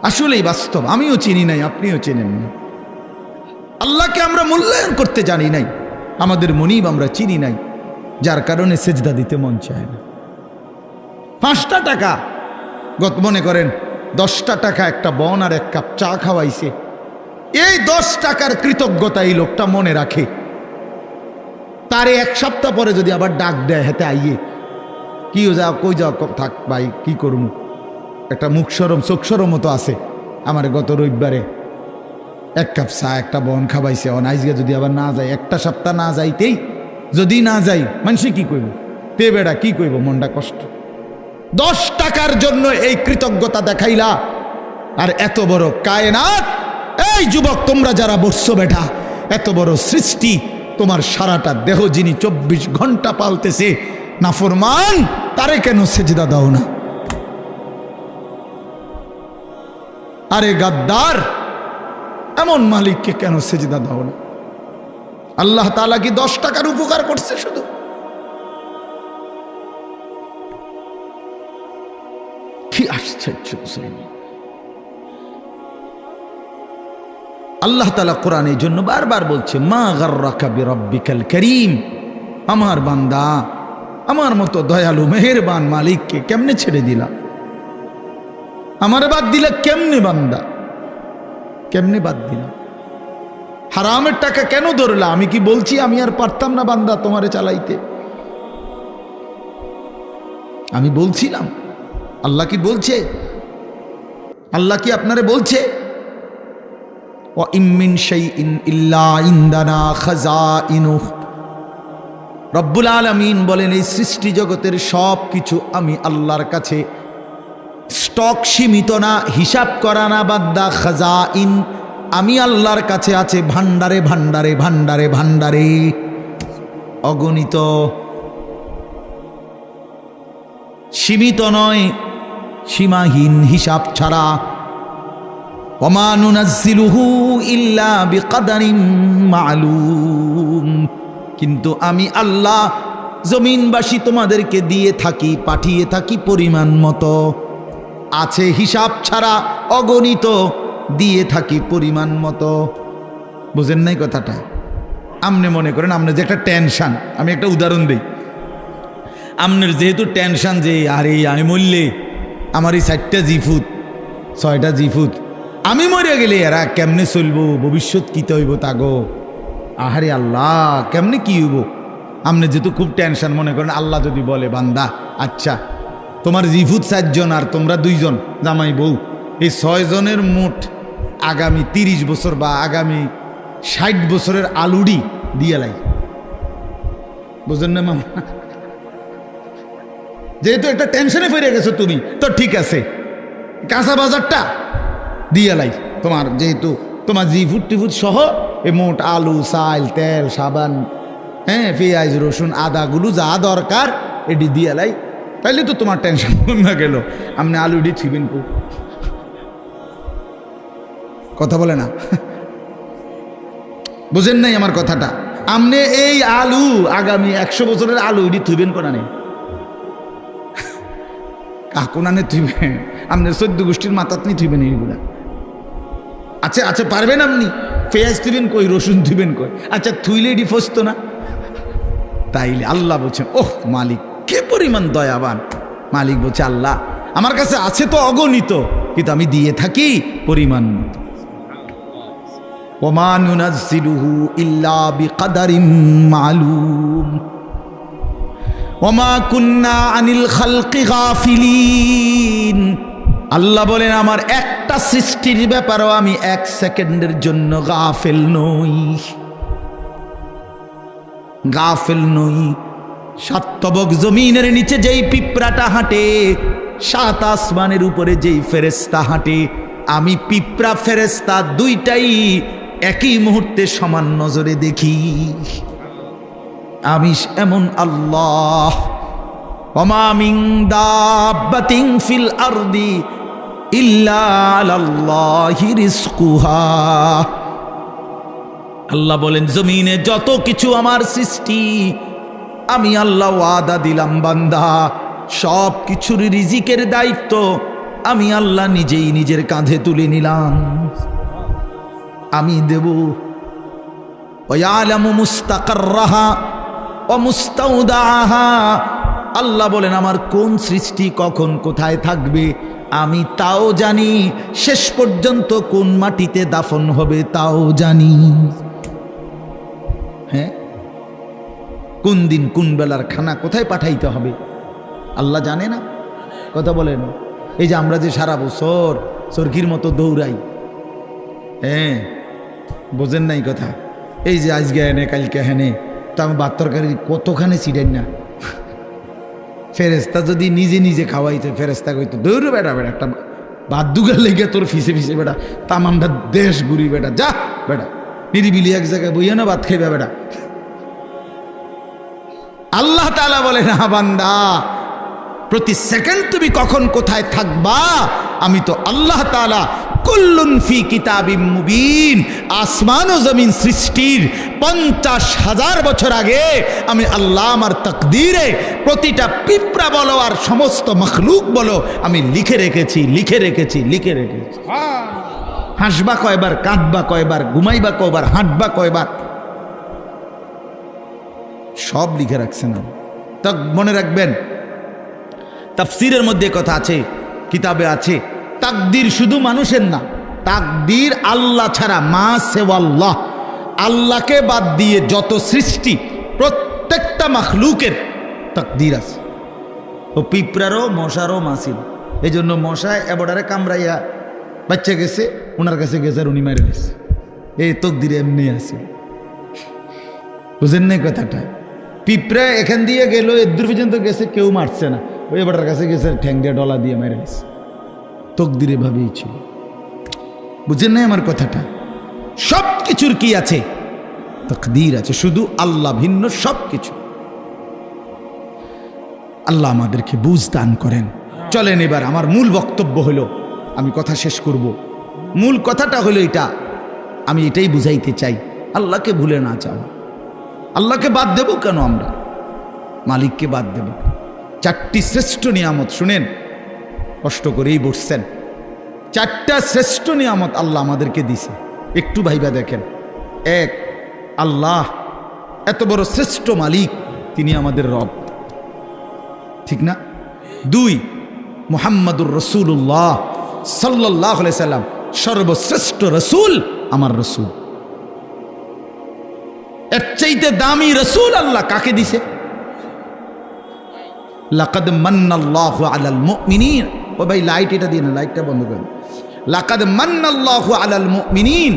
আসলেই বাস্তব, আমিও চিনি নাই, আপনিও চেনেন না। আল্লাহকে আমরা মূল্যায়ন করতে জানি নাই, আমাদের মনিব আমরা চিনি নাই, যার কারণে সেজদা দিতে মন চায় না। 5টা টাকা, মনে করেন 10টা টাকা একটা বন আর 1 কাপ চা খাওয়াইছে, এই 10 টাকার কৃতজ্ঞতা এই লোকটা মনে রাখে, তারে 1 সপ্তাহ পরে যদি আবার ডাক দেয় হেতে আইয়ে, কি যাও কই যাও, থাক ভাই কি করুম, একটা মুখ সরম চোখ সরম মতো আছে, আমার গত রবিবারে 1 কাপ চা একটা বন খাওয়াইছে, অনাইজকে যদি আবার না যায়, একটা সপ্তাহ না যাইতেই যদি না যাই, মানুষে কি কইব? তে বেড়া কি কইব? মনটা কষ্ট। 10 টাকার জন্য এই কৃতজ্ঞতা দেখাইলা, আর এত বড় কায়নাত, এই যুবক তোমরা যারা বসছো বেটা, এত বড় সৃষ্টি, তোমার সারাটা দেহ যিনি 24 ঘন্টা পালতেছে, নাফরমান তারে কেন সেজদা দাও না? আরে গাদ্দার, এমন মালিককে কেন সেজদা দাও না? আল্লাহ তাআলা কি 10 টাকার উপকার করছে শুধু? কি আশ্চর্য মুসলমান! আল্লাহ তাআলা কোরআনের জন্য বারবার বলছে, মা গাররাকা বিরাব্বিকাল কারীম, আমার বান্দা আমার মতো দয়ালু মেহেরবান মালিককে কেমনে ছেড়ে দিলা? আমার বাদ দিলা কেমনে বান্দা? কেমনে বাদ দিলা? হারামের টাকা কেন ধরলা? আমি কি বলছি আমি আর পারতাম না বান্দা তোমারে চালাইতে? আমি বলছিলাম। আল্লাহ কি বলছে? আল্লাহ কি আপনারে বলছে ওয়া ইম মিন শাইইন ইল্লা ইনদানা খাযাইনুহু? রব্বুল আলামিন বলেন এই সৃষ্টি জগতের সব কিছু আমি আল্লাহর কাছে স্টক সীমিত না, হিসাব করা না বান্দা, খাযাইন আমি আল্লাহর কাছে আছে ভান্ডারে ভান্ডারে ভান্ডারে ভান্ডারে, অগণিত, সীমিত নয়, সীমাহীন, হিসাব ছাড়া। ওমা নুনাজ্জিলুহু ইল্লা বিকদারিন মালুম, কিন্তু আমি আল্লাহ জমিনবাসী তোমাদেরকে দিয়ে থাকি, পাঠিয়ে থাকি পরিমাণ মতো, আছে হিসাব ছাড়া, অগণিত, দিয়ে থাকি পরিমাণ মতো। বুঝেন নাই কথাটা? আপনি মনে করেন আপনার যে একটা টেনশন, আমি একটা উদাহরণ দিই, আপনার যেহেতু টেনশন যে আরে আমি মরলে আমার এই 4টা জিফুত 6টা জিফুত, আমি মরে গেলে এরা কেমনে চলবো, ভবিষ্যৎ কী হইব তাগো, আহারে আল্লাহ কেমনে কি হইব। আপনি যেহেতু খুব টেনশন, মনে করেন আল্লাহ যদি বলে বান্দা আচ্ছা তোমার জিফুত 4 জন আর তোমরা 2 জন জামাই বউ, এই 6 জনের মোট আগামী 30 বছর বা আগামী 60 বছরের আলুডি দিয়ে লাই। বুঝেন না মামা? যেহেতু একটা টেনশনে ফিরে গেছো তুমি, তো ঠিক আছে কাঁচা বাজারটা দিয়ে লাই তোমার, যেহেতু তোমার জিফুট টিফুট সহ এই মোট আলু, চাল, তেল, সাবান, হ্যাঁ পেঁয়াজ, রসুন, আদাগুলো যা দরকার এটি দিয়ে লাই, তাইলে তো তোমার টেনশন না গেল। আপনি আলুডি ছিবেন কো? কথা বলে না, বুঝেন নাই আমার কথাটা? আপনি এই আলু আগামী 100 বছরের আলু এটি থুইবেন কোনা নেই, কাকুনানে থুইবেন, আপনি 14 গোষ্ঠীর মাথাত নিয়ে থুইবেন এইগুলা। আচ্ছা আচ্ছা পারবেন আপনি? পেঁয়াজ থুইবেন কই, রসুন থুইবেন কই? আচ্ছা থুইলে এটি ফসতো না? তাইলে আল্লাহ বলছেন ওহ মালিক কে পরিমাণ দয়াবান। মালিক বলছে আল্লাহ আমার কাছে আছে তো অগণিত, কিন্তু আমি দিয়ে থাকি পরিমাণ মতো। ওমা নুনাজ্জিলুহু ইল্লা বিকদারিন মালুম ওমা কুন্না আনিল খালকি গাফিলিন। আল্লাহ বলেন আমার একটা সৃষ্টির ব্যাপারেও আমি 1 সেকেন্ডের জন্য গাফেল নই, গাফেল নই। 7 তবক জমিনের নিচে যেই পিঁপড়াটা হাঁটে, 7 আসমানের উপরে যেই ফেরেশতা হাঁটে, আমি পিঁপড়া ফেরেশতা দুইটাই একই মুহূর্তে সমান নজরে দেখি। আমি এমন আল্লাহ। ওমা মিন দাব্বাতিন ফিল আরদি ইল্লা আলাল্লাহি রিজকুহা। আল্লাহ বলেন জমিনে যত কিছু আমার সৃষ্টি, আমি আল্লাহ ওয়াদা দিলাম বান্দা সব কিছুর রিজিকের দায়িত্ব আমি আল্লাহ নিজেই নিজের কাঁধে তুলে নিলাম, আমি দেব। ওয়ালামু মুস্তাকাররাহা ওয়া মুস্তাউদাহা। আল্লাহ বলেন আমার কোন সৃষ্টি কখন কোথায় থাকবে আমি তাও জানি, শেষ পর্যন্ত কোন মাটিতে দাফন হবে তাও জানি। হ্যাঁ, কোন দিন কোন বেলার খানা কোথায় পাঠাইতে হবে আল্লাহ জানে না? কথা বলেন। এই যে আমরা যে সারা বছর চরকির মতো দৌড়াই, হ্যাঁ বোঝেন নাই কথা? এই যে আজকে হেনে কালকে হেনে, তো আমি ভাত তরকারি কতখানি ছিড়েন না। ফেরেস্তা যদি নিজে নিজে খাওয়াইতে, ফেরেস্তা কইতো দৌড় বেটা বেটা একটা ভাত দুগার লেগে তোর ফিসে ফিসে বেটা তামামটা দেশ ঘুরি বেটা, যা বেটা নিরিবিলি এক জায়গায় বইয়া না ভাত খাইবা বেটা। আল্লাহ তাআলা বলে না বান্দা প্রতি সেকেন্ড তুমি কখন কোথায় থাকবা আমি তো আল্লাহ তাআলা কুল্লুন ফি কিতাবিম মুবিন। আসমান ও জমিন সৃষ্টির 50,000 বছর আগে আমি আল্লাহ আমার তাকদীরে প্রতিটা পিঁপড়া বলো আর সমস্ত মখলুক বলো আমি লিখে রেখেছি, লিখে রেখেছি, লিখে রেখেছি। হাসবা কয়বার, কাঁদবা কয়বার, ঘুমাইবা কয়বার, হাঁটবা কয়বার, সব লিখে রাখছেন। তা মনে রাখবেন তাফসীরের মধ্যে কথা আছে, কিতাবে আছে, তাকদীর শুধু মানুষের না, তাকদীর আল্লাহ ছাড়া, মা সেওয়াল্লাহ, আল্লাহকে বাদ দিয়ে যত সৃষ্টি প্রত্যেকটা মাখলুকের তাকদীর আছে। ও পিঁপড়ারও মশারও মা ছিল। এই জন্য মশা এবডারে কামড়াইয়া বাচ্চা গেছে, ওনার কাছে গেছে আর উনি মেরে গেছে। এই তকদিরে এমনি আছে, বুঝেন না কথাটা? পিঁপড়া এখান দিয়ে গেল, এদূর পর্যন্ত গেছে, কেউ মারছে না, ওই এবডার কাছে গেছে, ঠ্যাং দিয়ে ডলা দিয়ে মেরে গেছে। তকদিরে ভাবেই ছিল, বুঝেন না আমার কথাটা? সব কিছুর কি আছে? তকদির আছে, শুধু আল্লাহ ভিন্ন সব কিছু। আল্লাহ আমাদেরকে বুঝ দান করেন। চলেন এবার আমার মূল বক্তব্য হলো, আমি কথা শেষ করব। মূল কথাটা হলো এটা, আমি এটাই বুঝাইতে চাই, আল্লাহকে ভুলে না যাও। আল্লাহকে বাদ দেব কেন আমরা? মালিককে বাদ দেব। চারটি শ্রেষ্ঠ নিয়ামত, শুনেন, কষ্ট করেই বসছেন, চারটা শ্রেষ্ঠ নিয়ামত আল্লাহ আমাদেরকে দিছে, একটু ভাইবা দেখেন। এক, আল্লাহ এত বড় শ্রেষ্ঠ মালিক, তিনি আমাদের রব, ঠিক না? দুই, মুহাম্মাদুর রাসূলুল্লাহ সাল্লাল্লাহু আলাইহি সাল্লাম সর্বশ্রেষ্ঠ রসুল, আমার রসুল। এর চাইতে দামি রসুল আল্লাহ কাকে দিছে? লাকাদ মান্নাল্লাহু আলাল মুমিনিন। ও ভাই লাইট এটা দিন, লাইটটা বন্ধ করেন। লাকাদ মান্নাল্লাহু আলাল মুমিনিন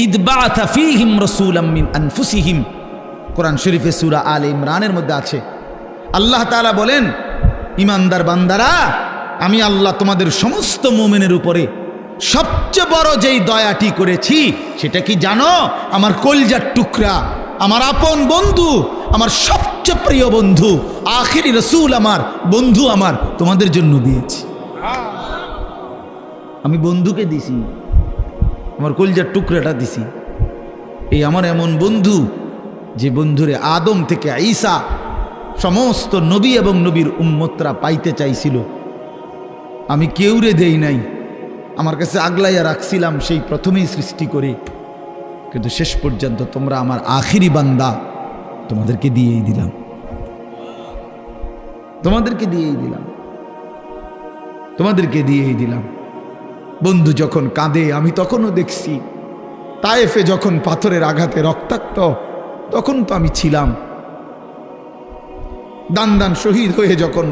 ইদ বাআথা ফীহিম রাসূলাম মিন আনফুসিহিম। কোরআন শরীফে সূরা আলে ইমরানের মধ্যে আছে। আল্লাহ তাআলা বলেন, ইমানদার বান্দারা, আমি আল্লাহ তোমাদের সমস্ত মুমিনের উপরে সবচেয়ে বড় যেই দয়াটি করেছি সেটা কি জানো? আমার কলিজার টুকরা, আমার আপন বন্ধু, আমার সবচেয়ে প্রিয় বন্ধু, আখিরি রসুল, আমার বন্ধু, আমার তোমাদের জন্য দিয়েছি। আমি বন্ধুকে দিছি, আমার কলিজার টুকরাটা দিছি। এই আমার এমন বন্ধু, যে বন্ধুরে আদম থেকে ঈসা সমস্ত নবী এবং নবীর উম্মতরা পাইতে চাইছিল, আমি কেউরে দেই নাই, আমার কাছে আগলাইয়া রাখছিলাম সেই প্রথমেই সৃষ্টি করে, কিন্তু শেষ পর্যন্ত তোমরা আমার আখিরি বান্দা, তোমাদেরকে দিয়েই দিলাম, তোমাদেরকে দিয়েই দিলাম, তোমাদেরকে দিয়েই দিলাম। বন্ধু যখন কাঁদে আমি তখনও দেখছি, তায়েফে যখন পাথরের আঘাতে রক্তাক্ত, তখন তো আমি ছিলাম। দান দান শহীদ হয়ে যখন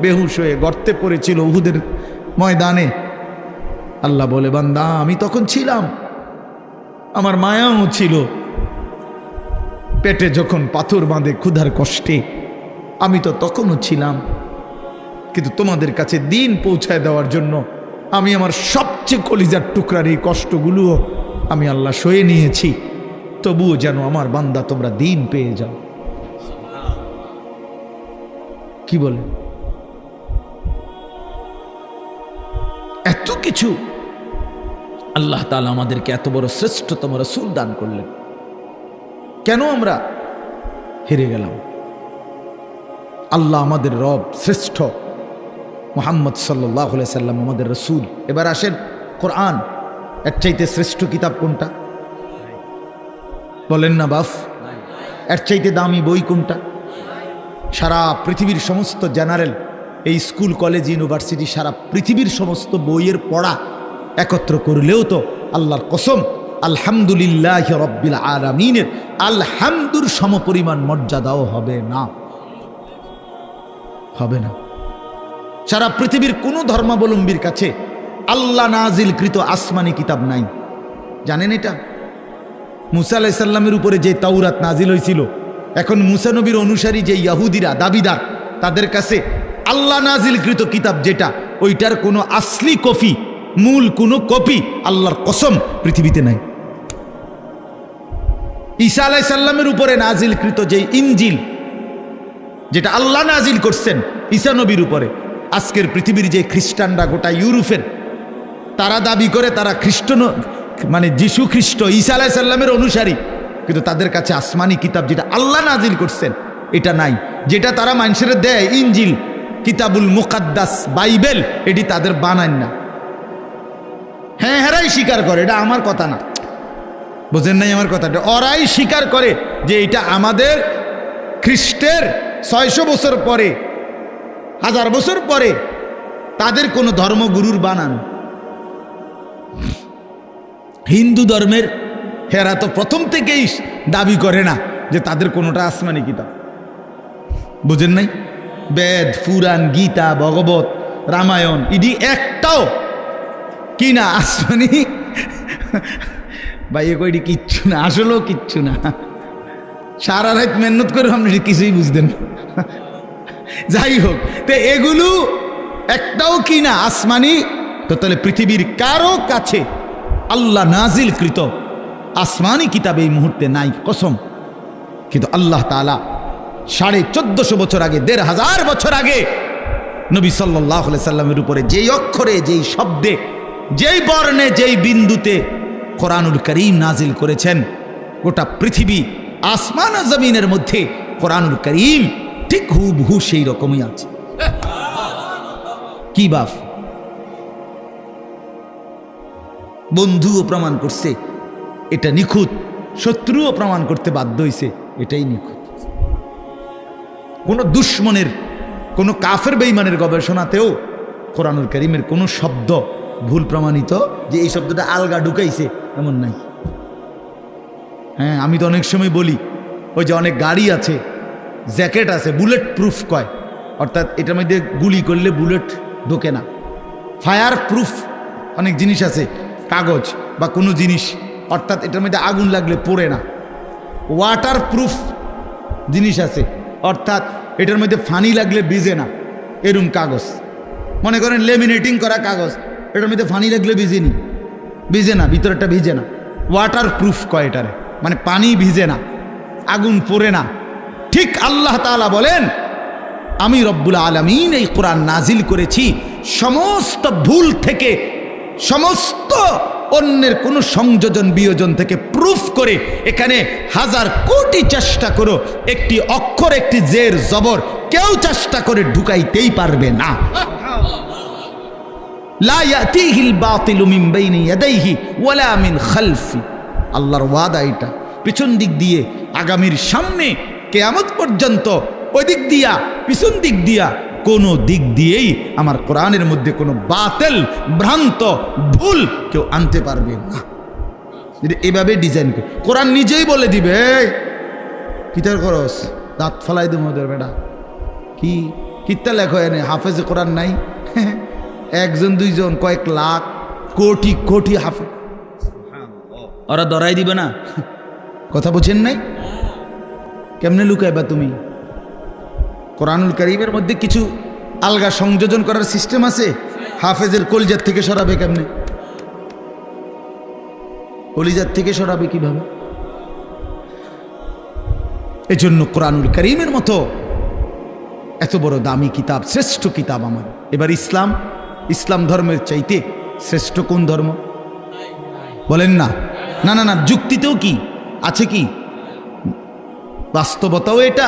বেহুশ হয়ে গর্তে পড়েছিল উহুদের ময়দানে, আল্লাহ বলে, বান্দা আমি তখন ছিলাম, আমার মায়াও ছিল। পেটে যখন পাথর বাঁধে ক্ষুধার কষ্টে, আমি তো তখনও ছিলাম, কিন্তু তোমাদের কাছে দিন পৌঁছায় দেওয়ার জন্য আমি আমার সবচেয়ে কলিজার টুকরার এই কষ্টগুলোও আমি আল্লাহ সয়ে নিয়েছি, তবুও যেন আমার বান্দা তোমরা দিন পেয়ে যাও। কি বলে? এত কিছু আল্লাহ তাআলা আমাদেরকে এত বড় শ্রেষ্ঠতম রাসূল দান করলেন, কেন আমরা হেরে গেলাম? আল্লাহ আমাদের রব, শ্রেষ্ঠ মুহাম্মদ সাল্লাল্লাহু আলাইহি সাল্লাম আমাদের রাসূল। এবার আসেন, কোরআন এর চাইতে শ্রেষ্ঠ কিতাব কোনটা? বলেন না বাফ। এর চাইতে দামি বই কোনটা? সারা পৃথিবীর সমস্ত জেনারেল, এই স্কুল কলেজ ইউনিভার্সিটি, সারা পৃথিবীর সমস্ত বইয়ের পড়া একত্র করলেও তো আল্লাহর কসম আলহামদুলিল্লাহ রব্বিল আলামিনের আলহামদুর সমপরিমাণ মর্যাদাও হবে না, হবে না। সারা পৃথিবীর কোনো ধর্মাবলম্বীর কাছে আল্লাহ নাজিলকৃত আসমানি কিতাব নাই, জানেন এটা? মুসা আলাইহিস সালামের উপরে যে তাওরাত নাজিল হয়েছিল, এখন মুসা নবীর অনুসারী যে ইয়াহুদিরা দাবিদার, তাদের কাছে আল্লাহ নাজিলকৃত কিতাব যেটা, ওইটার কোনো আসলি কপি, মূল কোনো কপি আল্লাহর কসম পৃথিবীতে নাই। ঈসা আলাইহিস সালামের উপরে নাজিলকৃত যে ইনজিল, যেটা আল্লাহ নাজিল করছেন ঈসা নবীর উপরে, আজকের পৃথিবীর যে খ্রিস্টানরা, গোটা ইউরোপের, তারা দাবি করে তারা খ্রিস্টান, মানে যিশু খ্রিস্ট ঈসা আলাইহিস সালামের অনুসারী, কিন্তু তাদের কাছে আসমানি কিতাব যেটা আল্লাহ নাজিল করছেন এটা নাই। যেটা তারা মানুষের দেয় ইনজিল, কিতাবুল মুকাদ্দাস, বাইবেল, এটি তাদের বানান না। হ্যাঁ, হেরাই স্বীকার করে, এটা আমার কথা না, বোঝেন নাই আমার কথাটা? ওরাই স্বীকার করে যে এটা আমাদের খ্রিস্টের 600 বছর পরে, 1000 বছর পরে তাদের কোনো ধর্মগুরুর বানান। হিন্দু ধর্মের হেরা তো প্রথম থেকেই দাবি করে না যে তাদের কোনোটা আসমানি কিতাব, বুঝেন নাই? বেদ, পুরাণ, গীতা, ভগবত, রামায়ণ ইডি একটাও কি না আসমানি ভাই কইডি কিচ্ছু না, আসলেও কিচ্ছু না। সারা রাত মেহনত করে আপনি কিছুই বুঝতেন না। যাই হোক, তো এগুলো একটাও কি না আসমানি। তো তাহলে পৃথিবীর কারো কাছে আল্লাহ নাজিলকৃত আসমানি কিতাব এই মুহূর্তে নাই, কসম। কিন্তু আল্লাহ তাআলা 1450 বছর আগে, 1500 বছর আগে নবী সাল্লাল্লাহু আলাইহি সাল্লামের উপরে যেই অক্ষরে, যেই শব্দে, যেই বর্ণে, যেই বিন্দুতে কোরআনুল কারীম নাজিল করেছেন, গোটা পৃথিবী আসমান ও জমিনের মধ্যে কোরআনুল কারীম ঠিক হুবহু সেই রকমই আছে। কি বাপ, বন্ধুও প্রমাণ করছে এটা নিখুঁত, শত্রুও প্রমাণ করতে বাধ্য হয়েছে এটাই নিখুঁত। কোনো দুশ্মনের, কোনো কাফের বেঈমানের গবেষণাতেও কোরআনুল কারীমের কোনো শব্দ ভুল প্রমাণিত যে এই শব্দটা আলগা ঢুকাইছে এমন নাই। হ্যাঁ, আমি তো অনেক সময় বলি, ওই যে অনেক গাড়ি আছে, জ্যাকেট আছে, বুলেট প্রুফ কয়, অর্থাৎ এটার মধ্যে গুলি করলে বুলেট ঢোকে না। ফায়ার প্রুফ অনেক জিনিস আছে, কাগজ বা কোনো জিনিস, অর্থাৎ এটার মধ্যে আগুন লাগলে পড়ে না। ওয়াটার প্রুফ জিনিস আছে, অর্থাৎ এটার মধ্যে ফানি লাগলে ভিজে না, এরম কাগজ। মনে করেন লেমিনেটিং করা কাগজ, এটার মধ্যে ফানি লাগলে ভিজে না, ভিতরটা ভিজে না। ওয়াটার প্রুফ কয় এটারে, মানে পানি ভিজে না, আগুন পড়ে না। ঠিক আল্লাহ তাআলা বলেন, আমি রব্বুল আলামিন এই কোরআন নাজিল করেছি সমস্ত ভুল থেকে, সমস্ত অন্যের কোনো সংযোজন বিয়োজন থেকে প্রুফ করে। এখানে হাজার কোটি চেষ্টা করো, একটি অক্ষর, একটি জের জবর কেউ চেষ্টা করে ঢুকাইতেই পারবে না। লা ইয়াতিহিল বাতিলু মিন বাইনি ইয়াদাইহি ওয়ালা মিন খালফি। আল্লাহর ওয়াদা এটা, পিছন দিক দিয়ে, আগামীর সামনে কিয়ামত পর্যন্ত, ওই দিক দিয়া, পিছন দিক দিয়া, কোনো দিক দিয়েই আমার কোরআনের মধ্যে কোনো বাতিল, ভ্রান্ত, ভুল কেউ আনতে পারবে না। যদি এভাবে ডিজাইন করে কোরআন নিজেই বলে দিবে, কিতার করস দাঁত ফলাই দেব ওদের বেটা, কি কিতা লেখো এনে হাফেজে কোরআন নাই, একজন দুইজন, কয়েক লাখ, কোটি কোটি হাফেজ, ওরা ধরাই দিবে না। কথা বুঝেন নাই? কেমনে লুকাইবা তুমি? কোরআনুল কারীমের মধ্যে কিছু আলগা সংযোজন করার সিস্টেম আছে। হাফেজের কলিজার থেকে সরাবে কেমনে? কলিজার থেকে সরাবে কিভাবে? এজন্য কোরআনুল কারীমের মতো এত বড় দামি কিতাব, শ্রেষ্ঠ কিতাব আমার। এবার ইসলাম ধর্মের চাইতে শ্রেষ্ঠ কোন ধর্ম বলেন না? না না না, যুক্তিতেও কি আছে, কি বাস্তবতাও এটা,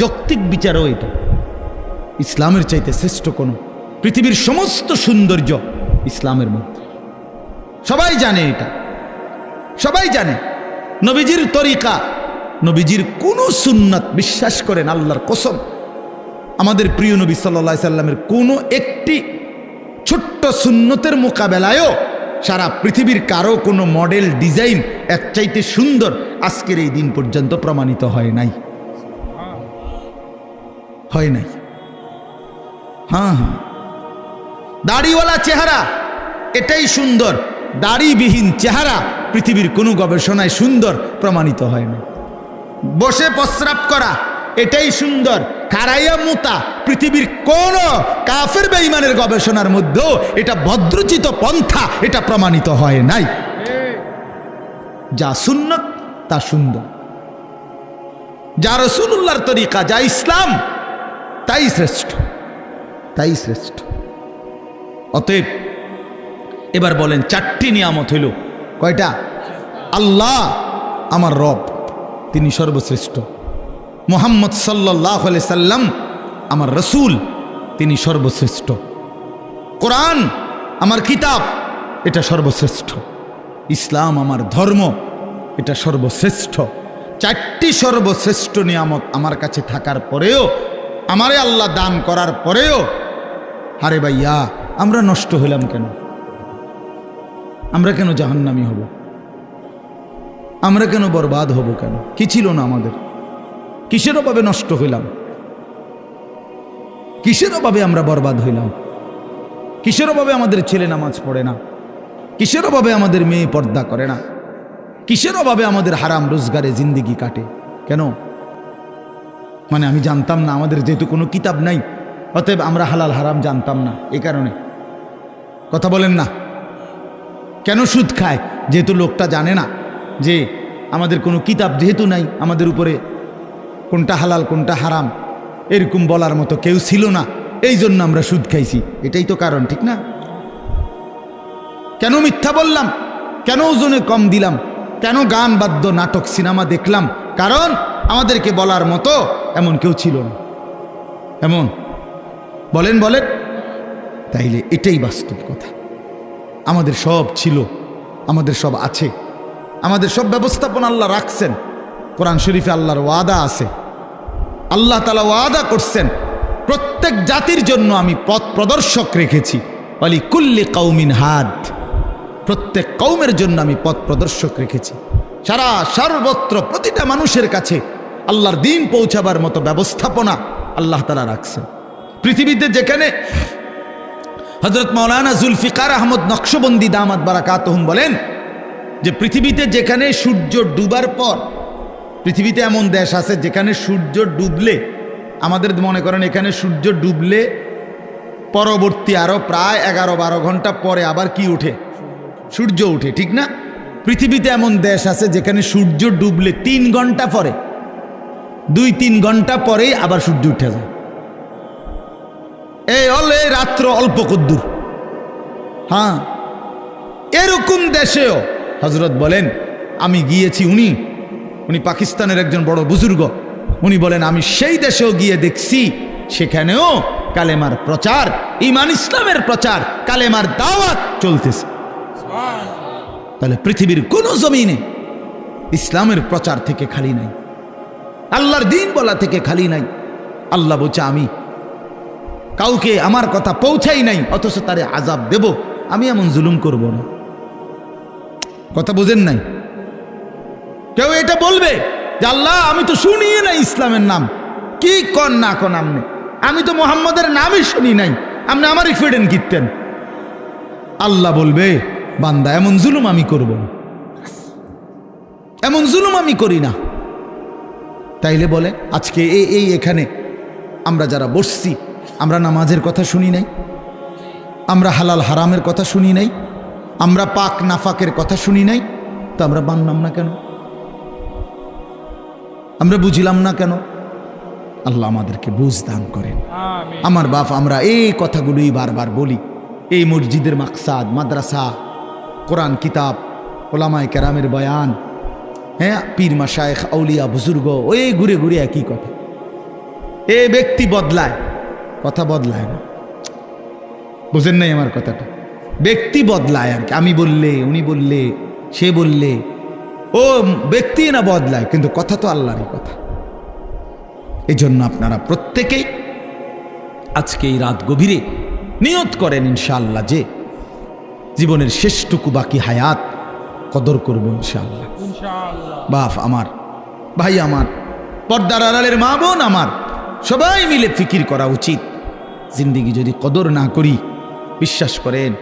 যৌক্তিক বিচারও এটা। ইসলামের চাইতে শ্রেষ্ঠ কোন? পৃথিবীর সমস্ত সৌন্দর্য ইসলামের মধ্যে, সবাই জানে এটা, সবাই জানে। নবীজির তরিকা, নবীজির কোন সুন্নাত, বিশ্বাস করেন আল্লাহর কসম, আমাদের প্রিয় নবী সাল্লাল্লাহু আলাইহি সাল্লামের কোনো একটি ছোট্ট সুন্নতের মোকাবেলায়ও সারা পৃথিবীর কারো কোনো মডেল, ডিজাইন এর চাইতে সুন্দর আজকের এই দিন পর্যন্ত প্রমাণিত হয় নাই, হয় নাই। হ্যাঁ হ্যাঁ, দাড়িওয়ালা চেহারা এটাই সুন্দর, দাড়িবিহীন চেহারা পৃথিবীর কোনো গবেষণায় সুন্দর প্রমাণিত হয় না। বসে প্রস্রাব করা এটাই সুন্দর, খাড়াইয়া মুতা পৃথিবীর কোন কাফের বেঈমানের গবেষণার মধ্যেও এটা ভদ্রচিত পন্থা, এটা প্রমাণিত হয় নাই। যা সুন্নত তা সুন্দর, যা রাসূলুল্লাহর তরিকা, যা ইসলাম, তাই শ্রেষ্ঠ, তাই শ্রেষ্ঠ। অতএব এবার বলেন, 4টি নিয়ামত হইল, কয়টা? আল্লাহ আমার রব, তিনি সর্বশ্রেষ্ঠ। মুহাম্মদ সাল্লাল্লাহু আলাইহি সাল্লাম আমার রসুল, তিনি সর্বশ্রেষ্ঠ। কোরআন আমার কিতাব, এটা সর্বশ্রেষ্ঠ। ইসলাম আমার ধর্ম, এটা সর্বশ্রেষ্ঠ। 4টি সর্বশ্রেষ্ঠ নিয়ামত আমার কাছে থাকার পরেও, আমারে আল্লাহ দান করার পরেও, আরে ভাইয়া আমরা নষ্ট হইলাম কেন? আমরা কেন জাহান্নামী হব? আমরা কেন বরবাদ হব? কেন? কি ছিল না আমাদের? কিসের অভাবে নষ্ট হইলাম? কিসের অভাবে আমরা বরবাদ হইলাম? কিসের অভাবে আমাদের ছেলে নামাজ পড়ে না? কিসের অভাবে আমাদের মেয়ে পর্দা করে না? কিসের অভাবে আমাদের হারাম রোজগারে জিন্দেগি কাটে? কেন? মানে আমি জানতাম না, আমাদের যেহেতু কোনো কিতাব নাই, অতএব আমরা হালাল হারাম জানতাম না, এই কারণে। কথা বলেন না? কেন সুদ খায়? যেহেতু লোকটা জানে না যে আমাদের কোনো কিতাব যেহেতু নাই, আমাদের উপরে কোনটা হালাল কোনটা হারাম এরকম বলার মতো কেউ ছিল না, এই জন্য আমরা সুদ খাইছি। এটাই তো কারণ, ঠিক না? কেন মিথ্যা বললাম? কেন ওজনে কম দিলাম? কেন গান বাদ্য নাটক সিনেমা দেখলাম? কারণ আমাদেরকে বলার মতো এমন কেউ ছিল না। এমন বলেন বলেন, তাইলে এটাই বাস্তব কথা। আমাদের সব ছিল, আমাদের সব আছে, আমাদের সব ব্যবস্থাপনা আল্লাহ রাখছেন। কোরআন শরীফে আল্লাহর ওয়াদা আছে, আল্লাহ তাআলা ওয়াদা করছেন প্রত্যেক জাতির জন্য আমি পথ প্রদর্শক রেখেছি। ওয়ালি কুল্লি কওমিন হাদ, প্রত্যেক কওমের জন্য আমি পথ প্রদর্শক রেখেছি। সর্বত্র প্রতিটা মানুষের কাছে আল্লাহর দ্বীন পৌঁছাবার মতো ব্যবস্থাপনা আল্লাহ তাআলা রাখছেন। পৃথিবীতে যেখানে হযরত মাওলানা জুলফিকার আহমদ নকশবন্দি দামাত বারাকাতুহুম বলেন যে পৃথিবীতে যেখানে সূর্য ডুবার পর, পৃথিবীতে এমন দেশ আছে যেখানে সূর্য ডুবলে, আমাদের মনে করেন এখানে সূর্য ডুবলে পরবর্তী আরো প্রায় 11-12 ঘন্টা পরে আবার কি উঠে? সূর্য উঠে, ঠিক না? পৃথিবীতে এমন দেশ আছে যেখানে সূর্য ডুবলে 3 ঘন্টা পরে, 2-3 ঘন্টা পরেই আবার সূর্য উঠে যায়। এই রাত্র অল্প কদ্দুর। হ্যাঁ, এরকম দেশেও হযরত বলেন আমি গিয়েছি, উনি পাকিস্তানের একজন বড় বুজুর্গ, উনি বলেন আমি সেই দেশেও গিয়ে দেখছি সেখানেও কালেমার প্রচার, ঈমান ইসলামের প্রচার, কালেমার দাওয়াত চলতেছে। তাহলে পৃথিবীর কোন জমিনে ইসলামের প্রচার থেকে খালি নাই, আল্লাহর দ্বীন বলা থেকে খালি নাই। আল্লাহ বলছে আমি কাউকে আমার কথা পৌঁছাই নাই অথচ তারে আযাব দেব, আমি এমন জুলুম করব না। কথা বুঝেন নাই? কেউ এটা বলবে যে আল্লাহ আমি তো শুনিয়ে নাই ইসলামের নাম, কি কন না কন আমনে, আমি তো মুহাম্মদের নামই শুনি নাই, আপনি আমারই ফেডেন কিনতেন। আল্লাহ বলবে বান্দা এমন জুলুম আমি করব না, এমন জুলুম আমি করি না। তাইলে বলে আজকে এই এখানে আমরা যারা বসছি, আমরা নামাজের কথা শুনি নাই, আমরা হালাল হারামের কথা শুনি নাই, আমরা পাক নাফাকের কথা শুনি নাই, তো আমরা মানলাম না কেন? আমরা বুঝলাম না কেন? আল্লাহ আমাদেরকে বুঝ দান করেন। আমার বাপ, আমরা এই কথাগুলোই বারবার বলি। এই মসজিদের মাকসাদ, মাদ্রাসা, কোরআন কিতাব, ওলামায়ে কেরামের বয়ান, হ্যাঁ, পীর মাশায়েখ আউলিয়া বুজুর্গ, ওই ঘুরে ঘুরে একই কথা। এ ব্যক্তি বদলায়, কথা বদলায় না। বুঝেন নাই আমার কথাটা? ব্যক্তি বদলায় আর কি, আমি বললে, উনি বললে, সে বললে, ও ব্যক্তি না বদলায়, কিন্তু কথা তো আল্লাহরই কথা। এই জন্য আপনারা প্রত্যেকেই আজকে এই রাত গভীরে নিয়ত করেন ইনশাআল্লাহ যে জীবনের শেষটুকু বাকি হায়াত কদর করবো ইনশাআল্লাহ। বাপ আমার, ভাই আমার, পর্দার আড়ালের মা বোন আমার, সবাই মিলে ফিকির করা উচিত। জিন্দেগি যদি কদর না করি, বিশ্বাস করেন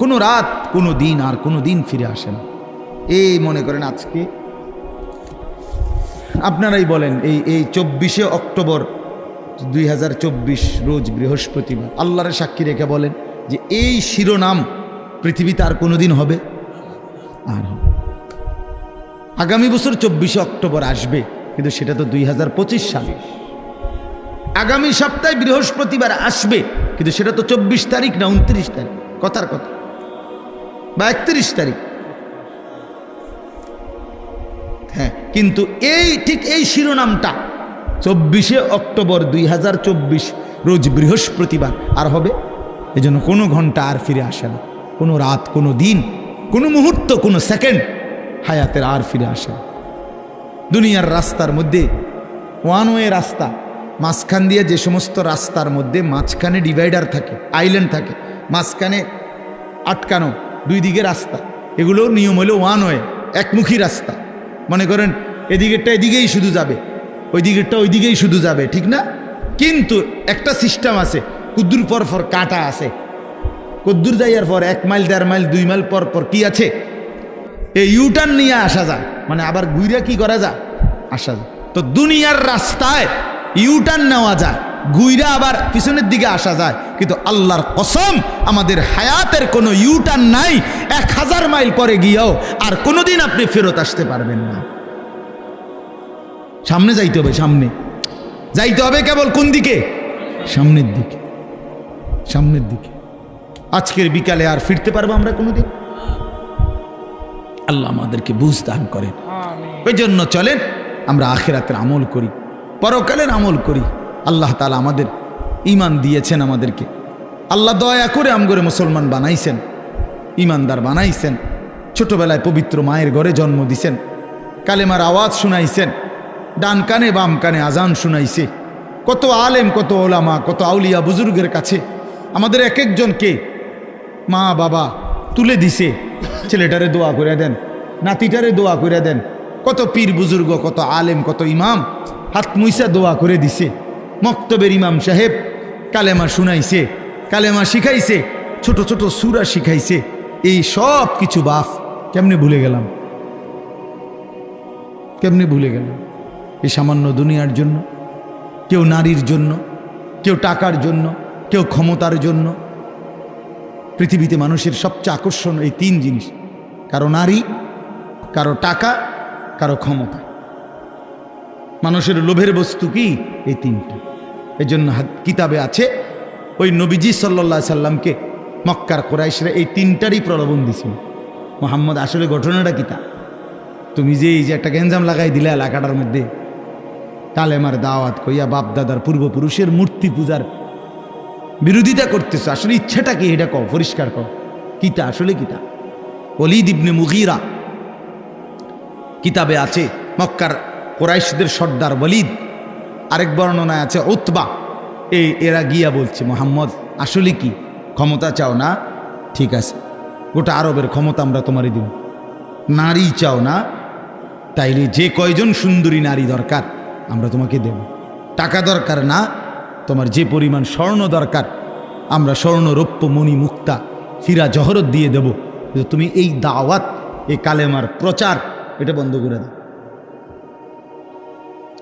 কোনো রাত, কোনো দিন আর কোনো দিন ফিরে আসে না। এই মনে করেন আজকে আপনারাই বলেন, এই 24শে অক্টোবর 2024 রোজ বৃহস্পতিবার, আল্লাহর সাক্ষী রেখে বলেন যে এই শিরোনাম পৃথিবীতে আর কোনোদিন হবে? আর আগামী বছর 24শে অক্টোবর আসবে, কিন্তু সেটা তো 2025 সালে। আগামী সপ্তাহে বৃহস্পতিবার আসবে, কিন্তু সেটা তো 24 তারিখ না 29 তারিখ, কথার কথা, বা 31 তারিখ। হ্যাঁ, কিন্তু ঠিক এই শিরোনামটা 24শে অক্টোবর 2024 রোজ বৃহস্পতিবার আর হবে। এই জন্য কোনো ঘন্টা আর ফিরে আসে না, কোনো রাত, কোনো দিন, কোনো মুহূর্ত, কোনো সেকেন্ড হায়াতের আর ফিরে আসে না। দুনিয়ার রাস্তার মধ্যে ওয়ান ওয়ে রাস্তা, মাঝখান দিয়ে যে সমস্ত রাস্তার মধ্যে মাঝখানে ডিভাইডার থাকে, আইল্যান্ড থাকে, মাঝখানে আটকানো, দুই দিকে রাস্তা, এগুলো নিয়ম হলো ওয়ান ওয়ে, একমুখী রাস্তা। মনে করেন এদিকেরটা এদিকেই শুধু যাবে, ওই দিকেরটা ওই দিকেই শুধু যাবে, ঠিক না? কিন্তু একটা সিস্টেম আছে, কুদ্দুর পর পর কাটা আছে, কুদ্দুর যাইয়ার পর 1 মাইল 1.5 মাইল 2 মাইল পর পর কি আছে, এই ইউটার্ন নিয়ে আসা যায়, মানে আবার ঘুরে কি করা যায়, আসা যায়। তো দুনিয়ার রাস্তায় ইউটার্ন নেওয়া যায়, ঘুইরা আবার পিছনের দিকে আসা যায়, কিন্তু আল্লাহর কসম আমাদের হায়াতের কোনো ইউটার্ন নাই। 1000 মাইল পরে গিয়েও আর কোনোদিন আপনি ফেরত আসতে পারবেন না। সামনে যাইতে হবে, সামনে যাইতে হবে, কেবল কোন দিকে, সামনের দিকে, সামনের দিকে। আজকের বিকালে আর ফিরতে পারবো আমরা কোনোদিন? আল্লাহ আমাদেরকে বুঝ দান করেন। ওই জন্য চলেন আমরা আখিরাতের আমল করি, পরকালের আমল করি। আল্লাহ তাআলা আমাদের ঈমান দিয়েছেন, আমাদেরকে আল্লাহ দয়া করে আমগরে মুসলমান বানাইছেন, ঈমানদার বানাইছেন। ছোটবেলায় পবিত্র মায়ের ঘরে জন্ম দিছেন, কালেমার আওয়াজ শুনাইছেন, ডান কানে বাম কানে আজান শুনাইছে। কত আলেম, কত ওলামা, কত আউলিয়া বুজুর্গের কাছে আমাদের এক একজনকে মা বাবা তুলে দিছে, ছেলেটারে দোয়া করে দেন, নাতিটারে দোয়া করে দেন। কত পীর বুজুর্গ, কত আলেম, কত ইমাম হাত মুইসা দোয়া করে দিছে। মক্তবের ইমাম সাহেব কালেমা শুনাইছে, কালেমা শিখাইছে, ছোট ছোট সূরা শিখাইছে। এই সব কিছু বাপ কেমনে ভুলে গেলাম, কেমনে ভুলে গেলাম? এই সামান্য দুনিয়ার জন্য, কেউ নারীর জন্য, কেউ টাকার জন্য, কেউ ক্ষমতার জন্য। পৃথিবীতে মানুষের সবচেয়ে আকর্ষণ এই 3 জিনিস, কারো নারী, কারো টাকা, কারো ক্ষমতা। মানুষের লোভের বস্তু কি? এই 3টা। এই জন্য কিতাবে আছে ওই নবীজি সাল্লাল্লাহু আলাইহি সাল্লামকে মক্কার কুরাইশরা এই 3টারই প্রলোভন দিছিল। মুহাম্মদ আসলে ঘটনাটা কিতা? তুমি যে এই যে একটা গেঞ্জাম লাগাই দিলে এলাকাটার মধ্যে, কালেমার দাওয়াত কইয়া বাপ দাদার পূর্বপুরুষের মূর্তি পূজার বিরোধিতা করতেছ, আসলে ইচ্ছাটা কি এটা কও, পরিষ্কার কও, কিতা আসলে কিতা? ওলীদ ইবনে মুগীরা কিতাবে আছে, মক্কার কুরাইশদের সর্দার ওলীদ, আরেক বর্ণনায় আছে উতবা, এরা গিয়া বলছে মুহাম্মদ আসলে কি ক্ষমতা চাও না? ঠিক আছে, গোটা আরবের ক্ষমতা আমরা তোমারই দিব। নারী চাও না? তাইলে যে কয়জন সুন্দরী নারী দরকার আমরা তোমাকে দেব। টাকা দরকার না? তোমার যে পরিমাণ স্বর্ণ দরকার আমরা স্বর্ণ, রৌপ্য, মণি, মুক্তা, হীরা, জহরত দিয়ে দেব। তুমি এই দাওয়াত, এই কালেমার প্রচার এটা বন্ধ করে দাও।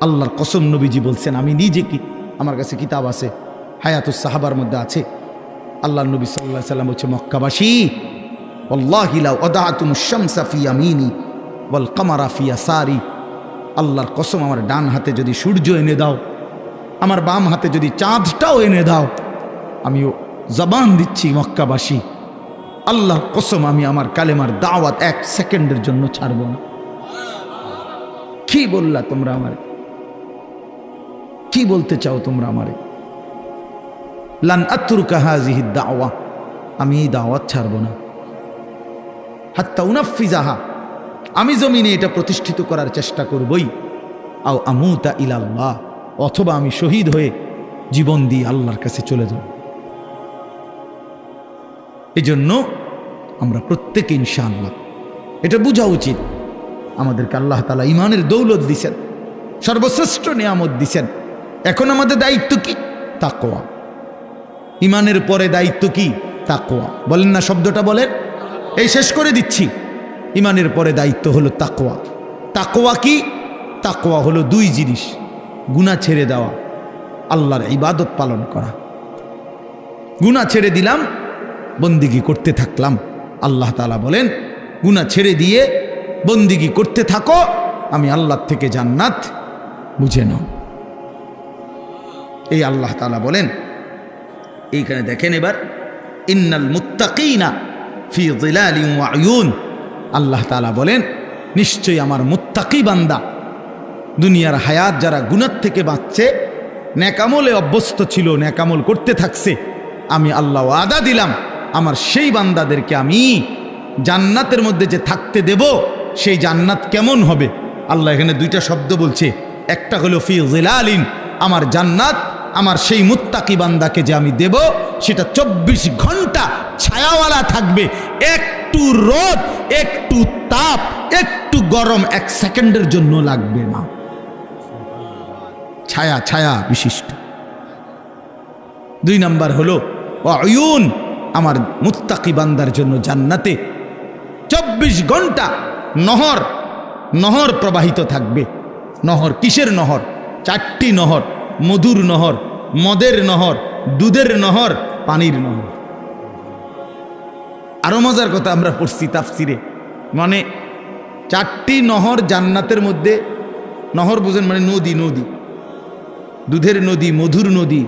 আল্লাহর কসম নবীজি বলছেন, আমি নিজে কি, আমার কাছে কিতাব আছে, হায়াতুস সাহাবার মধ্যে আছে। আল্লাহর নবী সাল্লাল্লাহু আলাইহি সাল্লাম হচ্ছে মক্কাবাসী, ওয়াল্লাহি লাউ আদাতুমুশ শামসা ফি ইয়ামিনি ওয়াল কামারা ফি ইয়াসারি, আল্লাহর কসম আমার ডান হাতে যদি সূর্য এনে দাও, আমার বাম হাতে যদি চাঁদটাও এনে দাও, আমিও জবান দিচ্ছি মক্কাবাসী, আল্লাহর কসম আমি আমার কালেমার দাওয়াত 1 সেকেন্ডের জন্য ছাড়ব না। কি বললা তোমরা আমারে? কি বলতে চাও তোমরা আমারে? লান আতরুকা হাযিহি দাওয়া, আমি এই দাওয়াত ছাড়ব না। হাত্তা উনাফিজাহা, আমি জমিনে এটা প্রতিষ্ঠিত করার চেষ্টা করবই। আও আমুতা ইলাল্লাহ, অথবা আমি শহীদ হয়ে জীবন দিয়ে আল্লাহর কাছে চলে যাব। এজন্য আমরা প্রত্যেকে ইনশাআল্লাহ এটা বোঝা উচিত, আমাদেরকে আল্লাহ তাআলা ঈমানের দৌলত দিয়েছেন, সর্বশ্রেষ্ঠ নিয়ামত দিয়েছেন। এখন আমাদের দায়িত্ব কি? তাকওয়া। ঈমানের পরে দায়িত্ব কি? তাকওয়া। বলেন না শব্দটা বলেন, এই শেষ করে দিচ্ছি। ঈমানের পরে দায়িত্ব হলো তাকওয়া। তাকওয়া কি? তাকওয়া হলো 2 জিনিস, গুনাহ ছেড়ে দেওয়া, আল্লাহর ইবাদত পালন করা। গুনাহ ছেড়ে দিলাম, বন্দিগি করতে থাকলাম। আল্লাহ তাআলা বলেন গুনাহ ছেড়ে দিয়ে বন্দিগি করতে থাকো, আমি আল্লাহর থেকে জান্নাত বুঝে নাও। এই আল্লাহ তাআলা বলেন, এইখানে দেখেন এবার, ইন্নাল মুত্তাকিনা ফি যিলালিন ওয়া উয়ুন, আল্লাহ তাআলা বলেন নিশ্চয়ই আমার মুত্তাকি বান্দা, দুনিয়ার হায়াত যারা গুনাহ থেকে বাঁচছে, নেকামলে অভ্যস্ত ছিল, নেকামল করতে থাকছে, আমি আল্লাহ ওয়াদা দিলাম আমার সেই বান্দাদেরকে আমি জান্নাতের মধ্যে যে থাকতে দেব, সেই জান্নাত কেমন হবে? আল্লাহ এখানে 2টা শব্দ বলছে, একটা হলো ফি যিলালিন, আমার জান্নাত আমার সেই মুত্তাকি বান্দাকে যে আমি দেব সেটা 24 ঘন্টা ছায়াওয়ালা থাকবে, একটু রোদ, একটু তাপ, একটু গরম 1 সেকেন্ডের জন্য লাগবে না, ছায়া ছায়া বিশিষ্ট। 2 নাম্বার হলো ওয়ায়ুন, আমার মুত্তাকি বান্দার জন্য জান্নাতে 24 ঘন্টা নহর নহর প্রবাহিত থাকবে। নহর কিসের নহর? 4টি নহর, মধুর নহর, মদের নহর, দুধের নহর, পানির নহর। আরো মজার কথা আমরা পড়ছি তাফসিরে, মানে 4টি নহর জান্নাতের মধ্যে। নহর বুঝেন মানে নদী, নদী, দুধের নদী, মধুর নদী,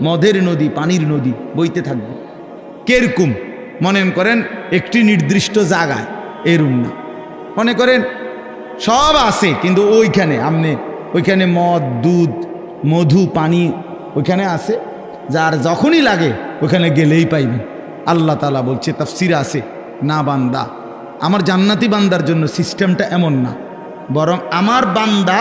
মদের নদী, পানির নদী বইতে থাকবে। কেরকম মনে করেন একটি নির্দিষ্ট জায়গায়, এরম না, মনে করেন সব আছে কিন্তু ওইখানে আমনে ওইখানে মদ, দুধ, মধু, পানি ওইখানে আছে, যার যখনই লাগে ওখানে গেলেই পাইবে। আল্লাহ তাআলা বলছে, তাফসিরে আছে, না বান্দা, আমার জান্নাতি বান্দার জন্য সিস্টেমটা এমন না, বরং আমার বান্দা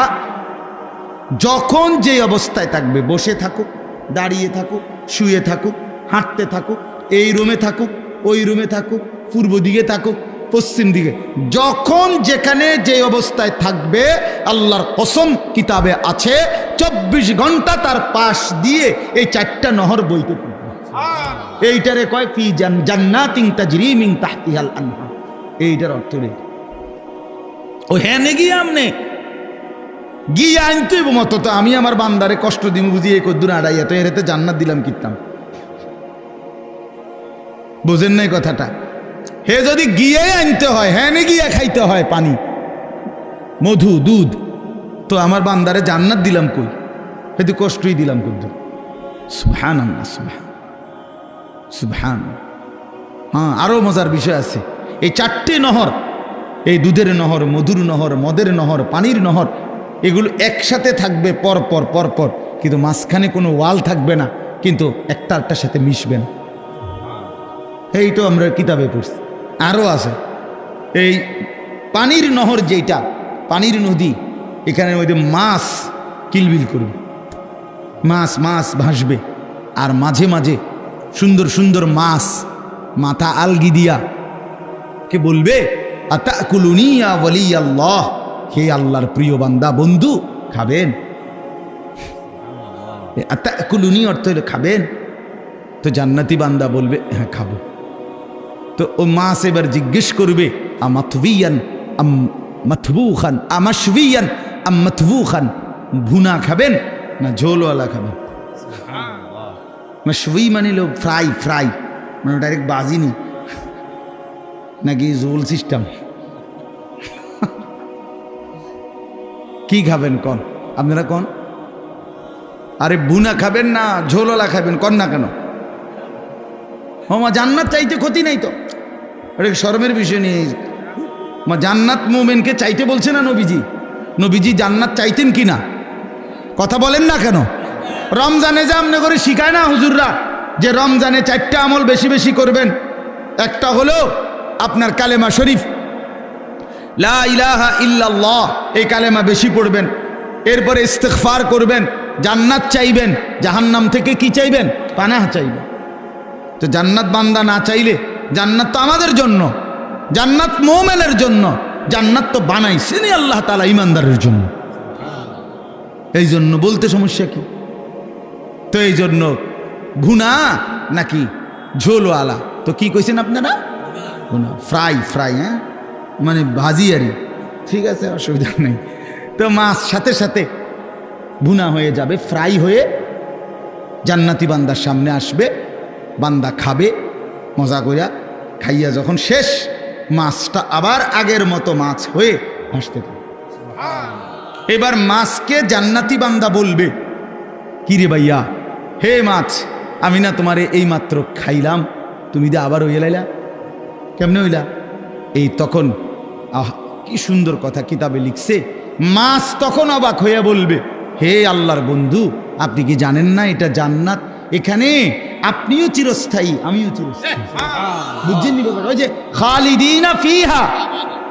যখন যে অবস্থায় থাকবে, বসে থাকুক, দাঁড়িয়ে থাকুক, শুয়ে থাকুক, হাঁটতে থাকুক, এই রুমে থাকুক, ওই রুমে থাকুক, পূর্ব দিকে থাকুক, পশ্চিম দিকে, যখন যেখানে যে অবস্থায় থাকবে, আল্লাহর কসম কিতাবে আছে 24 ঘন্টা তার পাশ দিয়ে এই 4টা নহর বইতে থাকবে। এইটারে কয় ফি জান্নাতিন তাজরি মিন তাহতিহাল আনহার। এইটার অর্থ নেই ও হ্যাঁ গিয়ে আমনে গিয়ে আনতে মতো তো আমি আমার বান্দারে কষ্ট দিব বুঝি, এই কদ্দুর আড়াইয়া তো এরাতে জান্নাত দিলাম কিতাম, বুঝেন নাই কথাটা? হে যদি গিয়ে আনতে হয়, হ্যাঁ গিয়ে খাইতে হয় পানি, মধু, দুধ, তো আমার বান্দারে জান্নাত দিলাম কই? হেতু কষ্টই দিলাম কদ্দুর। সুবহানাল্লাহ, সুবহান। হ্যাঁ, আরো মজার বিষয় আছে। এই 4টি নহর, এই দুধের নহর, মধুর নহর, মদের নহর, পানির নহর, এগুলো একসাথে থাকবে পর পর পর পর, কিন্তু মাঝখানে কোনো ওয়াল থাকবে না, কিন্তু একটা একটার সাথে মিশবে না। এই তো আমরা কিতাবে পড়ছি। আরও আছে এই পানির নহর, যেটা পানির নদী, এখানে মধ্যে মাছ কিলবিল করবে, মাছ মাছ ভাসবে, আর মাঝে মাঝে সুন্দর সুন্দর মাছ মাথা আলগি দিয়া কে বলবে, আতাকুলুনি ইয়া ওয়ালিয়াল্লাহ, হে আল্লাহর প্রিয় বান্দা, বন্ধু খাবেন? আতাকুলুনি অর্থ হলো খাবেন। তো জান্নাতি বান্দা বলবে হ্যাঁ খাবো। তো ও মাছ এবার জিজ্ঞেস করবে, আমাতবিয়ান আম মাতবুখান, আমাশবিয়ান আম মাতবুখান, ভুনা খাবেন না ঝোলওয়ালা খাবেন? মাশবি মানে লো ফ্রাই, ফ্রাই মানে ডাইরেক্ট বাজিনি, নাকি ঝোল সিস্টেম? কি খাবেন কন আপনারা, কন? আরে ভুনা খাবেন না ঝোলওয়ালা খাবেন, কন না কেন? মা জান্নাত চাইতে ক্ষতি নাই তো, এটা শরমের বিষয় নিয়ে। মা জান্নাত মুমিনকে চাইতে বলছে না নবীজি? নবীজি জান্নাত চাইতেন কি না? কথা বলেন না কেন? রমজানে যে আমনে করে শিখায় না হুজুররা, যে রমজানে 4টা আমল বেশি বেশি করবেন। একটা হলো আপনার কালেমা শরীফ, লা ইলাহা ইল্লাল্লাহ, এই কালেমা বেশি পড়বেন। এরপরে ইস্তিগফার করবেন, জান্নাত চাইবেন, জাহান্নাম থেকে কি চাইবেন? পানাহ চাইবেন। তো জান্নাত বান্দা না চাইলে, জান্নাত তো আমাদের জন্য, জান্নাত মুমিনের জন্য, জান্নাত তো বানাইছেনই আল্লাহ তাআলা ইমানদারের জন্য। এই জন্য বলতে সমস্যা কি? তো এই জন্য ভুনা নাকি ঝোলওয়ালা? তো কি কইছেন আপনারা? ভুনা, ফ্রাই, ফ্রাই, হ্যাঁ মানে ভাজি আরই, ঠিক আছে, অসুবিধা নেই। তো মাছ সাথে সাথে ভুনা হয়ে যাবে, ফ্রাই হয়ে জান্নাতি বান্দার সামনে আসবে, বান্দা খাবে মজা কইরা, খাইয়া যখন শেষ, মাছটা আবার আগের মতো মাছ হয়ে ভাসতে থাকে। এবার মাছকে জান্নাতি বান্দা বলবে, কি রে ভাইয়া, হে মাছ, আমি না তোমারে এই মাত্র খাইলাম, তুমি দে আবার হইয়া লাইলা, কেমনে হইলা? এই তখন আহ কি সুন্দর কথা কিতাবে লিখছে, মাছ তখন অবাক হইয়া বলবে, হে আল্লাহর বন্ধু, আপনি কি জানেন না এটা জান্নাত? এখানে আপনিও চিরস্থায়ী, আমিও চিরস্থায়ী। বুঝছেন নি ব্যাপার? ওই যে খালিদিনা ফিহা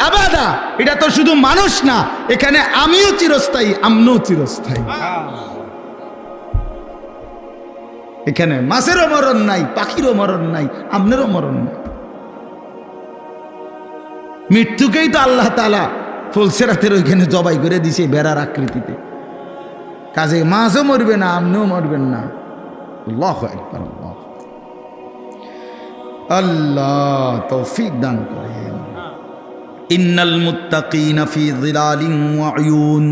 আবাদা, এটা তো শুধু মানুষ না, এখানে আমিও চিরস্থায়ী, আমরাও চিরস্থায়ী। এখানে মাছেরও মরণ নাই, পাখিরও মরণ নাই, আপনারও মরণ নাই। মৃত্যুকেই তো আল্লাহ তাআলা ফুলসিরাতের ওইখানে জবাই করে দিছে বেড়ার আকৃতিতে। কাজে মাছও মরবে না, আপনিও মরবেন না, আল্লাহু আকবার। আল্লাহ তৌফিক দান করেন। ইন্নাল মুত্তাকিনা ফি যিলালিন ওয়া উয়ুন,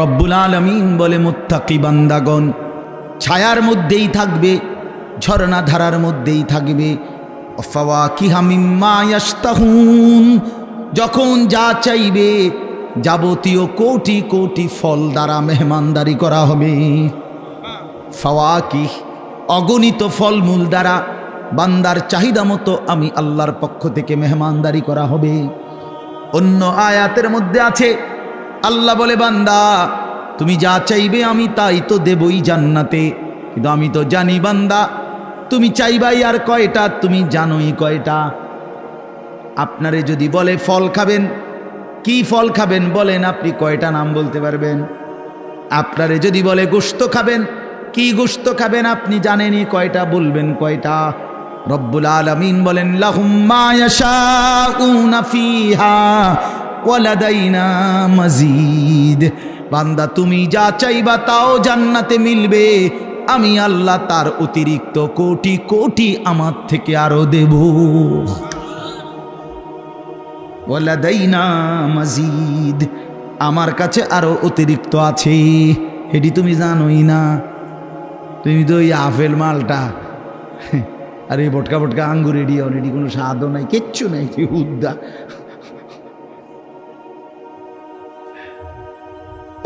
রব্বুল আলামিন বলে মুত্তাকি বান্দাগণ ছায়ার মধ্যেই থাকবে, ঝর্ণা ধারার মধ্যেই থাকবে। ফাওয়াকিহা মিম্মা ইয়াশতাহুন, যখন যা চাইবে যাবতীয় কোটি কোটি ফল দ্বারা মেহমানদারি করা হবে। ফাওয়াকিহ অগণিত ফলমূল দ্বারা বান্দার চাহিদা মতো আমি আল্লাহর পক্ষ থেকে মেহমানদারি করা হবে। অন্য আয়াতের মধ্যে আছে আল্লাহ বলে, বান্দা তুমি যা চাইবে আমি তাই তো দেবই জান্নাতে, কিন্তু আমি তো জানি বান্দা তুমি চাইবাই আর কয়টা, তুমি জানোই কয়টা। আপনারে যদি বলে ফল খাবেন, কি ফল খাবেন বলেন, আপনি কয়টা নাম বলতে পারবেন? আপনারে যদি বলে গোশত খাবেন, কি গোশত খাবেন আপনি জানেনই কয়টা, বলবেন কয়টা? রব্বুল আলামিন বলেন লাহুম মা ইয়াশাউনা ফিহা ওয়া লাদাইনা মাজিদ। বান্দা তুমি যা চাইবা তাও জান্নাতে মিলবে, আমি আল্লাহ তার অতিরিক্ত কোটি কোটি আমার থেকে আরো দেব। ওয়া লাদাইনা মাজিদ, আমার কাছে আরো অতিরিক্ত আছে, এটি তুমি জানোই না। তুমি তো ওই আপেল মালটা আর এই বটকা বটকা আঙ্গুর এডি এডি কোনো স্বাদও নাই, কিচ্ছু নাই, উদ্দা।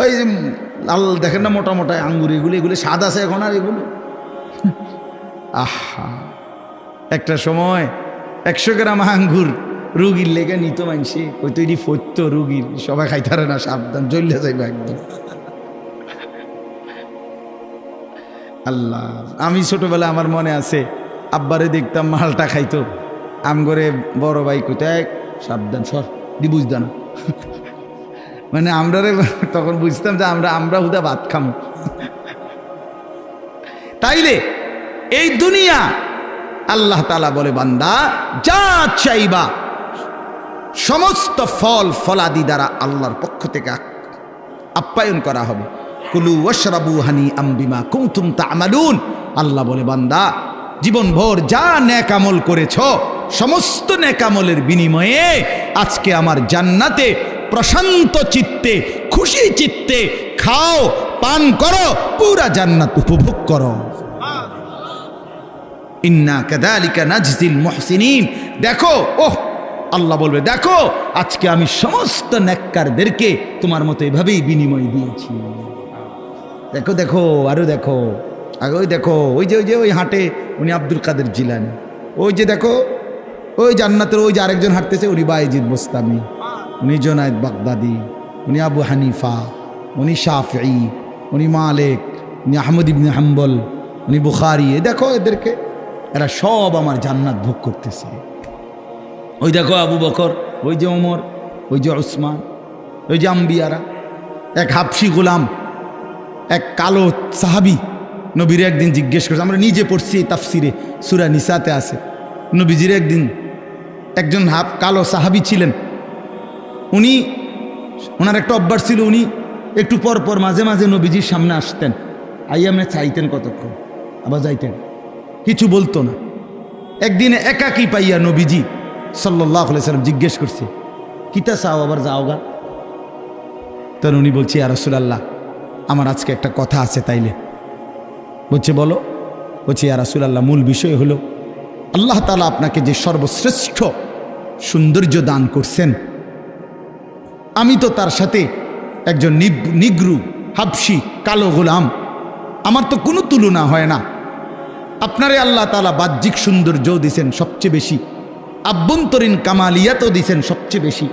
ওই লাল দেখেন না মোটা মোটা আঙ্গুর, এগুলো এগুলো স্বাদ আছে এখন আর এগুলো। আহা, একটা সময় 100 গ্রাম আঙ্গুর রুগীর লেগে নিত মানসি, ওই তৈরি ফত্য রুগীর, সবাই খাইতারে না, সাবধান জ্বললে যাইবে একদম। আল্লাহ, আমি ছোটবেলা আমার মনে আছে আব্বারে দেখতাম মালটা খাইতো, আম করে বড় ভাই কোথায় সাবধান সর দি বুঝতো না, মানে আমরা তখন বুঝতাম যে আমরা হুদা ভাত খাম। তাইলে এই দুনিয়া আল্লাহ তাআলা বলে বান্দা যা চাইবা সমস্ত ফল ফলাদি দ্বারা আল্লাহর পক্ষ থেকে আপ্যায়ন করা হবে। কুলু ওয়াশরাবু হানিআম বিমা কুনতুম তা'মালুন, আল্লাহ বলে বান্দা জীবনভর যা নেক আমল করেছ সমস্ত নেক আমলের বিনিময়ে আজকে আমার জান্নাতে প্রশান্ত চিত্তে খুশি চিত্তে খাও, পান করো, পুরা জান্নাত উপভোগ করো। ইন্না কাযালিকা নাজজিল মুহসিনিন, দেখো, ওহ আল্লাহ বলবে দেখো আজকে আমি সমস্ত নেককারদেরকে তোমার মতো এভাবেই বিনিময় দিয়েছি। দেখো দেখো আরো দেখো, আগে ওই দেখো ওই যে ওই হাটে উনি আব্দুল কাদের জিলানী, ওই যে দেখো ওই জান্নাতের ওই যে আরেকজন হাঁটতেছে উনি বায়েজিদ বোস্তামি, উনি জুনায়েদ বাগদাদি, উনি আবু হানিফা, উনি শাফিঈ, উনি মালিক, উনি আহমদ ইবনে হাম্বল, উনি বুখারী। দেখো এদেরকে, এরা সব আমার জান্নাত ভোগ করতেছে। ওই দেখো আবু বকর, ওই যে ওমর, ওই যে উসমান, ওই যে আম্বিয়ারা। এক হাবশি গোলাম, এক কালো সাহাবি নবীর একদিন জিজ্ঞেস করছে, আমরা নিজে পড়ছি তাফসিরে সূরা নিসাতে আছে, নবীজির একদিন একজন কালো সাহাবি ছিলেন, উনি ওনার একটা অভ্যাস ছিল, উনি একটু পর পর মাঝে মাঝে নবীজির সামনে আসতেন, আইয়া আপনি চাইতেন কতক্ষণ, আবার যাইতেন, কিছু বলতো না। একদিন একাকী পাইয়া নবীজি সাল্লাল্লাহু আলাইহি সাল্লাম জিজ্ঞেস করছে, কিতা চাও আবার যাও গা? তখন উনি বলছে, ইয়া রাসূলুল্লাহ আমার আজকে একটা কথা আছে। তাইলে বলছে বলো। বলছে, ইয়া রাসূলুল্লাহ মূল বিষয় হলো আল্লাহ তাআলা আপনাকে যে সর্বশ্রেষ্ঠ সৌন্দর্য দান করছেন, আমি তো তার সাথে একজন নিগ্রু হাবশি কালো গোলাম, আমার তো কোনো তুলনা হয় না। আপনারে আল্লাহ তাআলা বাহ্যিক সৌন্দর্য দিয়েছেন সবচেয়ে বেশি, আভ্যন্তরীণ কামালিয়াতও দিয়েছেন সবচেয়ে বেশি।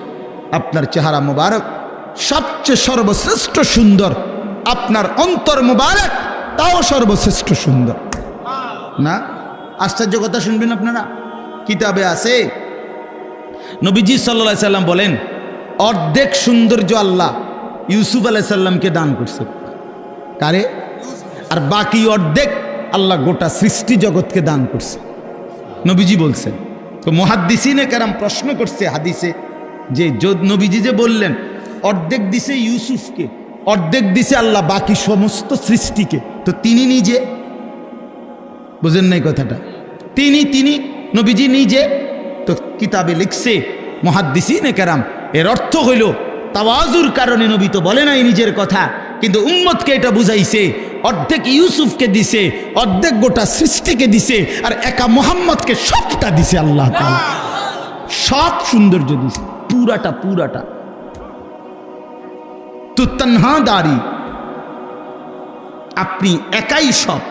আপনার চেহারা মুবারক সবচেয়ে সর্বশ্রেষ্ঠ সুন্দর, আপনার অন্তর মুবারক তাও সর্বশ্রেষ্ঠ সুন্দর। না আশ্চর্য কথা শুনবেন আপনারা, কিতাবে আছে নবীজি সাল্লাল্লাহু আলাইহি সাল্লাম বলেন অর্ধেক সৌন্দর্য আল্লাহ ইউসুফ আলাইহিস সালামকে দান করছে। কারে? আর বাকি অর্ধেক আল্লাহ গোটা সৃষ্টি জগৎকে দান করছে, নবীজি বলছেন। তো মুহাদ্দিসিনে কেরাম প্রশ্ন করছে হাদিসে যে নবীজি যে বললেন অর্ধেক দিছে ইউসুফকে, অর্ধেক দিছে আল্লাহ বাকি সমস্ত সৃষ্টিকে, তো তিনি নিজে বুঝেন নাই কথাটা? তিনি নবীজি নিজে তো কিতাবে লিখছে মুহাদ্দিসিনে কেরাম, এর অর্থ হইল তাওয়াজুর কারণে নবী তো বলে নাই নিজের কথা, কিন্তু উম্মতকে এটা বুঝাইছে। অর্ধেক ইউসুফকে দিছে, অর্ধেক গোটা সৃষ্টিকে দিছে, আর একা মুহাম্মদকে সবটা দিছে আল্লাহ তাআলা। সব সৌন্দর্য দিছে, পুরাটা তো তানহাদারি, আপনি একাই সব।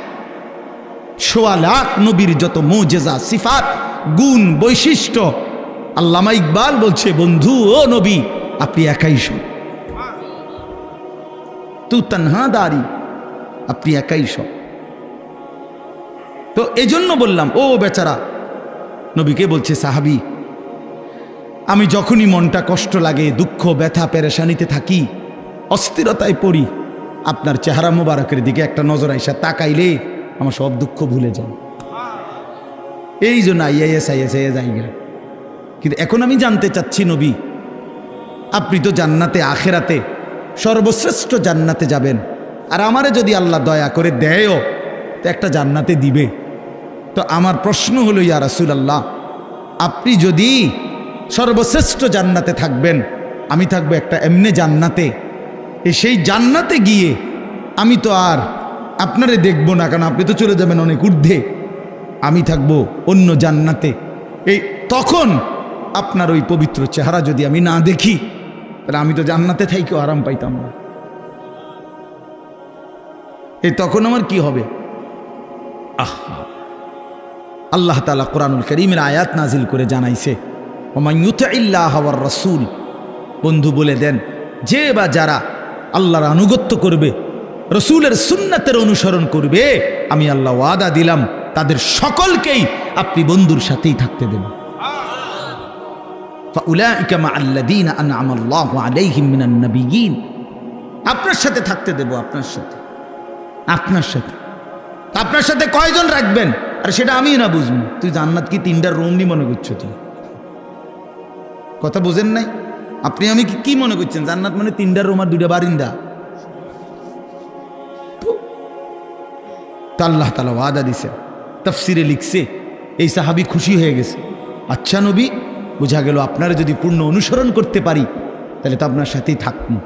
সোয়া লাখ নবীর যত মুজিজা, সিফাত, গুণ, বৈশিষ্ট্য, আল্লামা ইকবাল বলছে বন্ধু ও নবী আপনি একাই সব। তু তানহাদারি, আপনি একাই সব। তো এজন্য বললাম ও বেচারা নবীকে বলছে সাহাবী, আমি যখনই মনটা কষ্ট লাগে, দুঃখ, ব্যথা, পেরেশানিতে থাকি, অস্থিরতায় পড়ি, আপনার চেহারা মোবারকের দিকে একটা নজর আইসা তাকাইলে আমার সব দুঃখ ভুলে যায়। এই জন্য আইএস জায়গা। কিন্তু এখন আমি জানতে চাচ্ছি নবী, আপনি তো জান্নাতে, আখেরাতে সর্বশ্রেষ্ঠ জান্নাতে যাবেন, আর আমারে যদি আল্লাহ দয়া করে দেয়ও তো একটা জান্নাতে দিবে। তো আমার প্রশ্ন হলো ইয়া রাসূলুল্লাহ, আপনি যদি সর্বশ্রেষ্ঠ জান্নাতে থাকবেন, আমি থাকবো একটা এমনি জান্নাতে, সেই জান্নাতে গিয়ে আমি তো আর আপনারে দেখবো না, কারণ আপনি তো চলে যাবেন অনেক ঊর্ধ্বে, আমি থাকবো অন্য জান্নাতে। এই তখন আপনার ওই পবিত্র চেহারা যদি আমি না দেখি, তাহলে আমি তো জান্নাতে থাইকেও আরাম পাইতাম না। এই তখন আমার কি হবে? আহা, আল্লাহ তাআলা কোরআনুল কারীমের আয়াত নাজিল করে জানাইছে, ওমান ইউতিইল্লাহ ওয়ার রাসূল, বন্ধু বলে দেন যে বা যারা আল্লাহর আনুগত্য করবে, রসুলের সুন্নাতের অনুসরণ করবে, আমি আল্লাহ ওয়াদা দিলাম তাদের সকলকেই আপনি বন্ধুর সাথেই থাকতে দেবেন। ফাউলাইকা মাআল্লাযীনা আন'আমাল্লাহু আলাইহিম মিনান নাবিয়্যিন, আপনার সাথে থাকতে দেব, আপনার সাথে কয়জন রাখবেন আর সেটা আমি না বুঝবো। তুই জান্নাত কি 3টা রুম নি মনে করছো? তুই কথা বুঝেন নাই? আপনি আমি কি মনে করছেন জান্নাত মানে 3টা রুম আর 2টা বারিন্দা? তা আল্লাহ তাআলা ওয়াদা দিছে, তাফসিরে লিখছে, এই সাহাবী খুশি হয়ে গেছে। আচ্ছা নবী, বোঝা গেল আপনারা যদি পূর্ণ অনুসরণ করতে পারি তাহলে তো আপনার সাথেই থাকবো।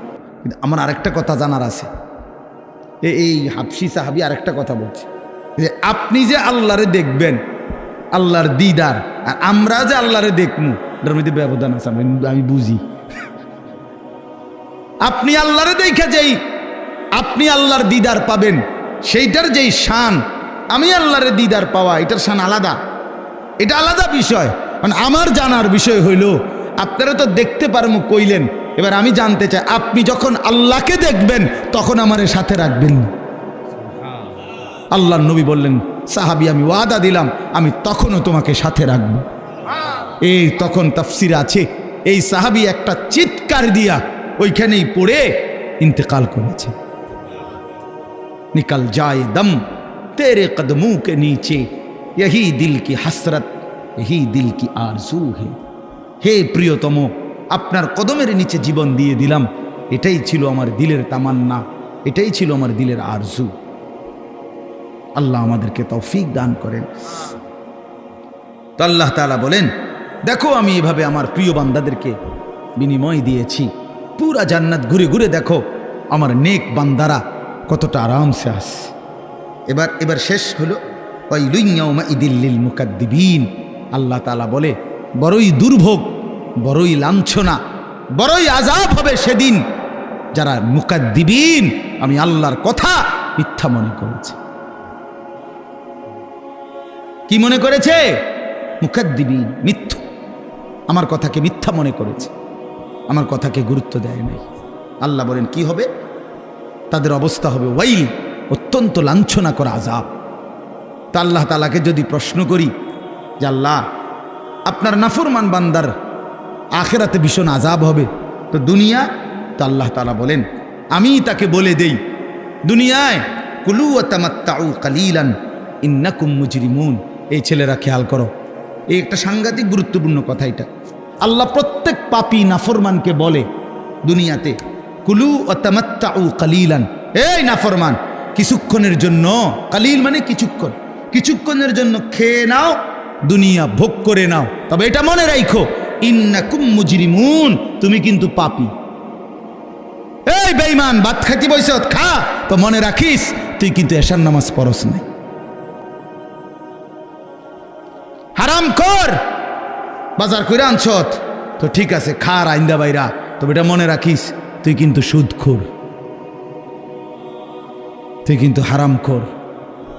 কিন্তু আমার আরেকটা কথা জানার আছে। এই হাবশি সাহাবী আরেকটা কথা বলছে যে আপনি যে আল্লাহরে দেখবেন, আল্লাহর দিদার, আর আমরা যে আল্লাহরে দেখবো, এটার মধ্যে ব্যবধান আছে, আমি বুঝি। আপনি আল্লাহরে দেখে যেই আপনি আল্লাহর দিদার পাবেন, সেইটার যেই শান, আমি আল্লাহরে দিদার পাওয়া, এটার শান আলাদা, এটা আলাদা বিষয়। মানে আমার জানার বিষয় হইল, আপনারা তো দেখতে পারবো কইলেন, এবার আমি জানতে চাই আপনি যখন আল্লাহকে দেখবেন তখন আমার সাথে রাখবেন। আল্লাহর নবী বললেন, সাহাবী আমি ওয়াদা দিলাম আমি তখনও তোমাকে সাথে রাখব। এই তখন তাফসিরে আছে, এই সাহাবী একটা চিৎকার দিয়া ওইখানেই পড়ে ইন্তেকাল করেছে। निकल जाए दम तेरे कदमों के नीचे, यही दिल की हसरत, यही दिल की आरजू है। হে প্রিয়তম, আপনার কদমের নিচে জীবন দিয়ে দিলাম, এটাই ছিল আমার দিলের তামান্না, এটাই ছিল আমার দিলের আরজু। আল্লাহ আমাদেরকে তৌফিক দান করেন। তো আল্লাহ তাআলা বলেন, দেখো আমি এভাবে আমার প্রিয় বান্দাদেরকে বিনিময় দিয়েছি। পুরা জান্নাত ঘুরে ঘুরে দেখো আমার নেক বান্দারা কতটা আরামসে আসে। এবার শেষ হলো, ওয়াইলুন ইয়াউমাইযিল লিল মুকাদ্দিবিন। আল্লাহ তাআলা বলে, বড়ই দুর্ভোগ, বড়ই লাঞ্ছনা, বড়ই আযাব হবে সেদিন যারা মুকাদ্দিবিন, আমি আল্লাহর কথা মিথ্যা মনে করেছে। কি মনে করেছে? মুকাদ্দিবিন, মিথ্যু, আমার কথাকে মিথ্যা মনে করেছে, আমার কথাকে গুরুত্ব দেয় নাই। আল্লাহ বলেন কি হবে? তাদের অবস্থা হবে ওয়াইল, অত্যন্ত লাঞ্ছনা করা আযাব। তা আল্লাহ তাআলাকে যদি প্রশ্ন করি যে আল্লাহ আপনার নাফরমান বান্দার আখিরাতে ভীষণ আযাব হবে, তো দুনিয়া? তো আল্লাহ তাআলা বলেন, আমি তাকে বলে দেই দুনিয়ায় কুলু ওয়া তামাত্তাউ কালিলান ইন্নাকুম মুজরিমুন। এই ছেলেরা খেয়াল করো, এই একটা সাংঘাতিক গুরুত্বপূর্ণ কথা। এটা আল্লাহ প্রত্যেক পাপী নাফরমানকে বলে দুনিয়াতে, কুলু ওয়া তামাত্তাউ কালিলান, এই নাফরমান কিছুক্ষণের জন্য, কালিল মানে কিছুক্ষণ, কিছুক্ষণের জন্য খেয়ে নাও, দুনিয়া ভোগ করে নাও, তবে এটা মনে রাখো ইন্নাকুম মুজরিমুন, তুমি কিন্তু পাপী। এই বেঈমান, ভাত খাইতে বইছ, খা, তো মনে রাখিস তুই কিন্তু এশার নামাজ পড়স নাই। হারাম কর, বাজার কইরা আনছত, তো ঠিক আছে খা আইন্দা বাইরা, তবে এটা মনে রাখিস তুই কিন্তু সুদখোর, তুই কিন্তু হারাম কর,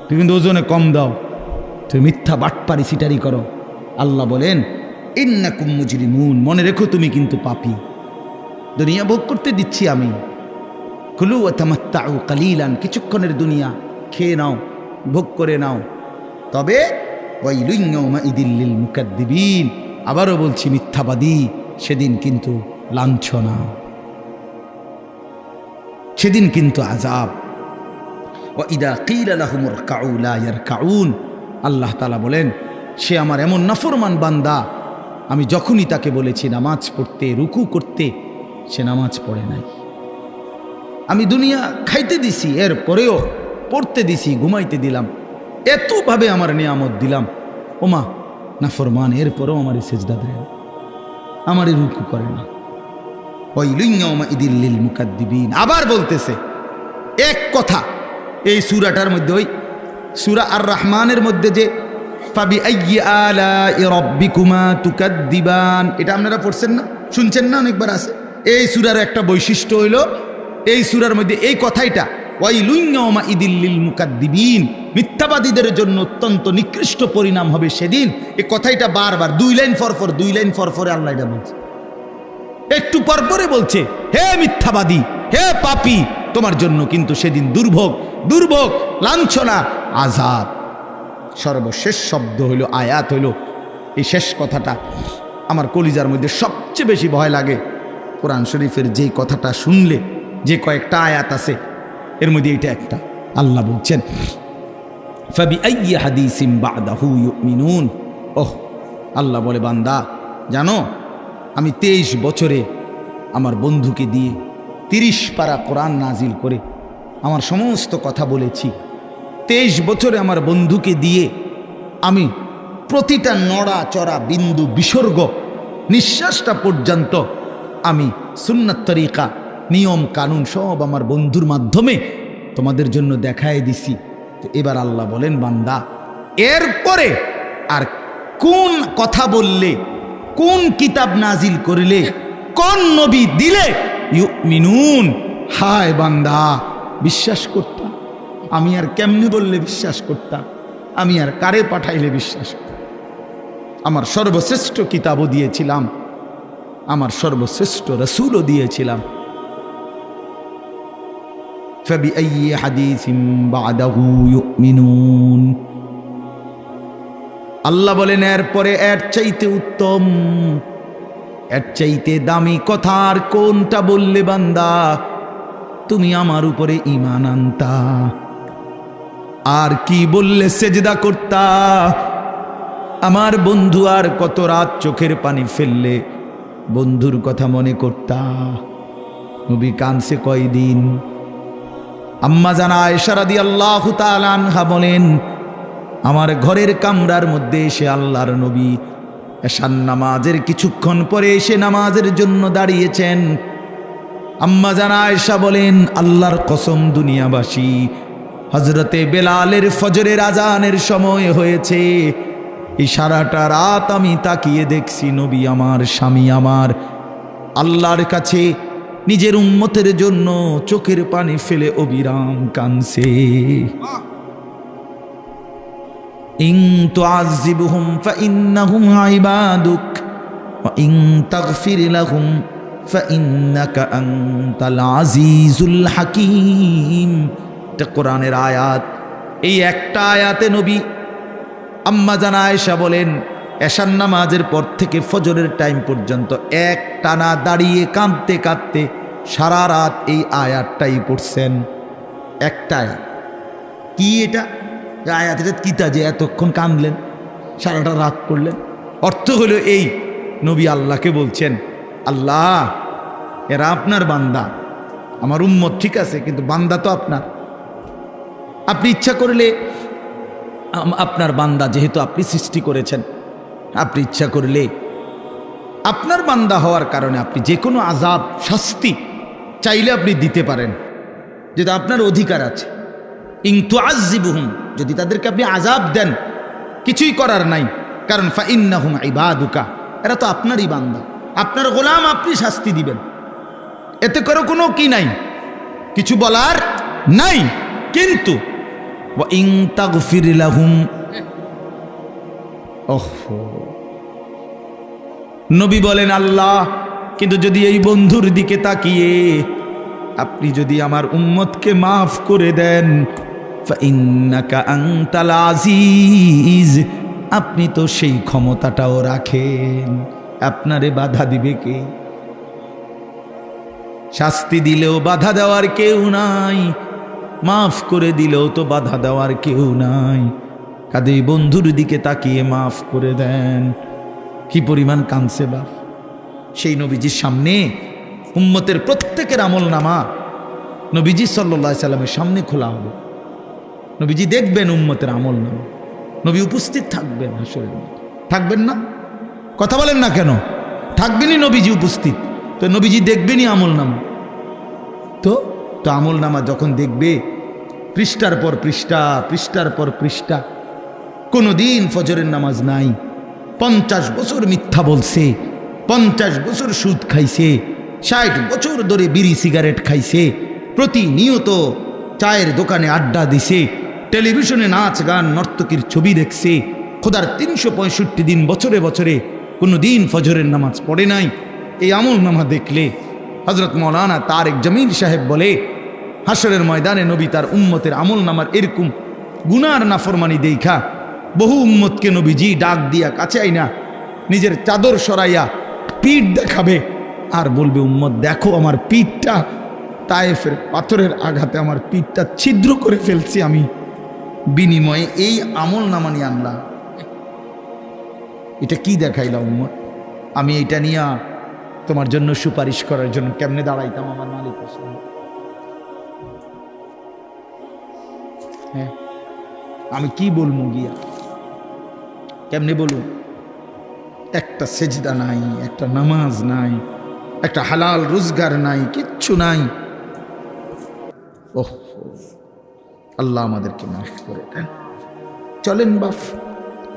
তুই কিন্তু ওজনে কম দাও, তুই মিথ্যা বাটপারি সিটারি করো। আল্লাহ বলেন ইন্নাকুম মুজরিমুন, মনে রেখো তুমি কিন্তু পাপী। দুনিয়া ভোগ করতে দিচ্ছি আমি, কুলু ওয়া তামাত্তাউ কালিলান, কিছুক্ষণের দুনিয়া খেয়ে নাও, ভোগ করে নাও, তবে ওয়াইলুন ইয়াউমাইযিল লিল মুকাদ্দিবিন, আবারও বলছি মিথ্যাবাদী সেদিন কিন্তু লাঞ্ছনা, সেদিন কিন্তু আযাব। ওয়া ইযা কিলা লাহুম ইরকাউ লা ইয়ারকাউন, আল্লাহ তাআলা বলেন সে আমার এমন নাফরমান বান্দা, আমি যখনই তাকে বলেছি নামাজ পড়তে, রুকু করতে, সে নামাজ পড়ে নাই। আমি দুনিয়া খাইতে দিছি, এর পরেও পড়তে দিছি, ঘুমাইতে দিলাম, এতভাবে আমার নিয়ামত দিলাম, ওমা নাফরমান, এরপরেও আমার সেজদা দেয় না, আমার রুকু করে না। ওয়াইলুন ইয়াউমাইযিল লিল মুকাদ্দিবিন, আবার বলতেছে এক কথা এই সূরাটার মধ্যে, ওই সূরা আর রহমানের মধ্যে যে ফাবিআইয়ি আলাই রাব্বিকুমা তুকাদ্দিবান, এটা আপনারা পড়ছেন না, শুনছেন না, অনেকবার আছে। এই সূরার একটা বৈশিষ্ট্য হইল এই সূরার মধ্যে এই কথাইটা, ওয়াইলুন ইয়াউমাইযিল লিল মুকাদ্দিবিন, মিথ্যাবাদীদের জন্য অত্যন্ত নিকৃষ্ট পরিণাম হবে সেদিন। এই কথাইটা বারবার 2 লাইন পর পরে আল্লাহ এটা বলছে, একটু পর পরে বলছে হে মিথ্যাবাদী, হে পাপী, তোমার জন্য কিন্তু সেদিন দুর্ভোগ, দুর্ভোগ, লাঞ্ছনা, আযাব। সর্বশেষ শব্দ হইল, আয়াত হইল, এই শেষ কথাটা আমার কলিজার মধ্যে সবচেয়ে বেশি ভয় লাগে। কোরআন শরীফের যেই কথাটা শুনলে, যে কয়েকটা আয়াত আছে এর মধ্যে এটা একটা। আল্লাহ বলছেন ফাবিআইয়ি হাদিসিন বা'দাহু ইউমিনুন, ওহ আল্লাহ বলে বান্দা জানো আমি 23 বছরে আমার বন্ধুকে দিয়ে 30 পারা কোরআন নাজিল করে আমার সমস্ত কথা বলেছি। 23 বছরে আমার বন্ধুকে দিয়ে আমি প্রতিটা নড়া চড়া বিন্দু বিসর্গ, নিঃশ্বাসটা পর্যন্ত আমি সুন্নাত তরিকা, নিয়ম কানুন সব আমার বন্ধুর মাধ্যমে তোমাদের জন্য দেখায় দিছি। তো এবার আল্লাহ বলেন বান্দা এরপরে আর কোন কথা বললে, কোন কিতাব নাজিল করিলে, কোন নবী দিলে ইউমিনুন, হায় বান্দা বিশ্বাস করতাম, আমি আর কেমনে বললে বিশ্বাস করতাম, আমি আর কারে পাঠাইলে বিশ্বাস করতাম। আমার সর্বশ্রেষ্ঠ কিতাবও দিয়েছিলাম, আমার সর্বশ্রেষ্ঠ রাসূলও দিয়েছিলাম। ফাবিআইয়ি হাদিসিন বা'দাহু ইউমিনুন, আল্লাহ বলেন এরপরে এর চাইতে উত্তম, এর চাইতে দামি কথা আর কোনটা বললে বান্দা তুমি আমার উপরে ঈমান আনতা, আর কি বললে সেজদা করতা, আমার বন্ধু আর কত রাত চোখের পানি ফেললে বন্ধুর কথা মনে করতা। নবী কানছে কয়দিন। আম্মা জানা আয়েশা রাদিয়াল্লাহু তাআলা আনহা বলেন আমার ঘরের কামরার মধ্যে এসে আল্লাহর নবী এশার নামাজের কিছুক্ষণ পরে এসে নামাজের জন্য দাঁড়িয়েছেন। আম্মা জানা আয়েশা বলেন আল্লাহর কসম দুনিয়াবাসী, হযরতে বেলালের ফজরের আজানের সময় হয়েছে, এই সারাটা রাত আমি তাকিয়ে দেখছি নবী আমার, স্বামী আমার আল্লাহর কাছে নিজের উম্মতের জন্য চোখের পানি ফেলে অবিরাম কাঁদছে। ইন তুআযিবহুম ফাইন্নাহুম ইবাদুক ওয়া ইন তাগফির লাহুম ফাইন্নাকা আনতাল আজিজুল হাকীম। এটা কোরআনের আয়াত। এই একটা আয়াতে নবী আম্মা জানা আয়েশা বলেন এশার নামাজের পর থেকে ফজরের টাইম পর্যন্ত এক টানা দাঁড়িয়ে কাঁদতে কাঁদতে সারা রাত এই আয়াতটাই পড়ছেন। একটা আয়াত। কি এটা আয়াত? এটা কিতা যে এতক্ষণ কাঁদলেন, সারাটা রাত পড়লেন? অর্থ হলো এই, নবী আল্লাহকে বলছেন আল্লাহ এরা আপনার বান্দা, আমার উম্মত ঠিক আছে, কিন্তু বান্দা তো আপনার। আপনি ইচ্ছা করলে আপনার বান্দা যেহেতু আপনি সৃষ্টি করেছেন, আপনি ইচ্ছা করলে আপনার বান্দা হওয়ার কারণে আপনি যে কোনো আযাব শাস্তি চাইলে আপনি দিতে পারেন, যেটা আপনার অধিকার আছে। ইন তুআযিবুহুম, যদি তাদেরকে আপনি আযাব দেন কিছুই করার নাই, কারণ ফাইন্নাহুম ইবাদুকা, এরা তো আপনারই বান্দা, আপনার গোলাম, আপনি শাস্তি দিবেন, এতে করে কোনো কি নাই, কিছু বলার নাই। কিন্তু ওয়া ইন তাগফির লাহুম, ওহো, নবী বলেন আল্লাহ, কিন্তু যদি এই বন্ধুর দিকে তাকিয়ে আপনি যদি আমার উম্মতকে মাফ করে দেন, ফাইন্নাকা আনতাল আজিজ, আপনি তো সেই ক্ষমতাটাও রাখেন, আপনারে বাধা দিবে কে? শাস্তি দিলেও বাধা দেওয়ার কেউ নাই, মাফ করে দিলেও তো বাধা দেওয়ার কেউ নাই। কাজে বন্ধুর দিকে তাকিয়ে মাফ করে দেন। কি পরিমাণ কাঁদছে বাপ! সেই নবীজির সামনে উম্মতের প্রত্যেকের আমল নামা নবীজি সাল্লাল্লাহু আলাইহি সাল্লামের সামনে খোলা হবে। নবীজি দেখবেন উম্মতের আমল নামা, নবী উপস্থিত থাকবেন হাসরের মাঠে। থাকবেন না? কথা বলেন না কেন? থাকবেনই নবীজি উপস্থিত, তো নবীজি দেখবেনই আমল নামা। তো আমল নামা যখন দেখবে, পৃষ্ঠার পর পৃষ্ঠা, পৃষ্ঠার পর পৃষ্ঠা, কোনোদিন ফজরের নামাজ নাই, 50 বছর মিথ্যা বলছে, 50 বছর সুদ খাইছে, 60 বছর ধরে বিড়ি সিগারেট খাইছে, প্রতিনিয়ত চায়ের দোকানে আড্ডা দিছে, টেলিভিশনে নাচ গান নর্তকীর ছবি দেখছে, খোদার 365 দিন বছরে বছরে কোনোদিন ফজরের নামাজ পড়ে নাই। এই আমল নামা দেখলে হযরত মাওলানা তারেক জামিল সাহেব বলে, হাসরের ময়দানে নবী তার উম্মতের আমল নামার এরকম গুনার নাফরমানি দেখা বহু উম্মতকে নবীজি ডাক দিয়া কাছে আইনা নিজের চাদর সরাইয়া পিঠ দেখাবে আর বলবে, উম্মত দেখো আমার পিঠটা, তায়েফের পাথরের আঘাতে আমার পিঠটা ছিদ্র করে ফেলছি আমি, বিনিময়ে এই আমল নামা নিয়ে আনলাম। এটা কি দেখাইলা উম্মত? আমি এটা নিয়ে তোমার জন্য সুপারিশ করার জন্য কেমনে দাঁড়াইতাম আমার মালিকের সামনে? হ্যাঁ, আমি কি বলবো গিয়া, কেমনে বলুন? একটা সেজদা নাই, একটা নামাজ নাই, একটা হালাল রোজগার নাই, কিচ্ছু নাই। ওহ, আল্লাহ আমাদেরকে মাফ করে দেন। চলেন বাপ,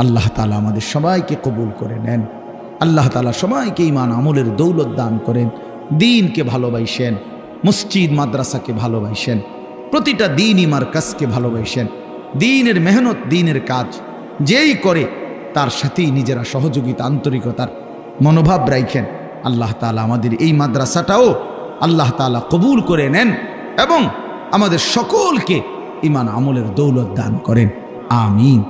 আল্লাহ তাআলা আমাদের সবাইকে কবুল করে নেন। আল্লাহ তাআলা সবাইকে ঈমান আমলের দৌলত দান করেন, দ্বীনকে ভালোবাসেন, মসজিদ মাদ্রাসাকে ভালোবাসেন, প্রতিটা দ্বীনি মারকাজকে ভালোবাসেন, দ্বীনের মেহনত দ্বীনের কাজ যেই করে তার সাথেই নিজেরা সহযোগিতা আন্তরিকতার মনোভাব রাখেন। আল্লাহ তাআলা আমাদের এই মাদ্রাসাটাও আল্লাহ তাআলা কবুল করে নেন এবং আমাদের সকলকে ঈমান আমলের দৌলত দান করেন। আমিন।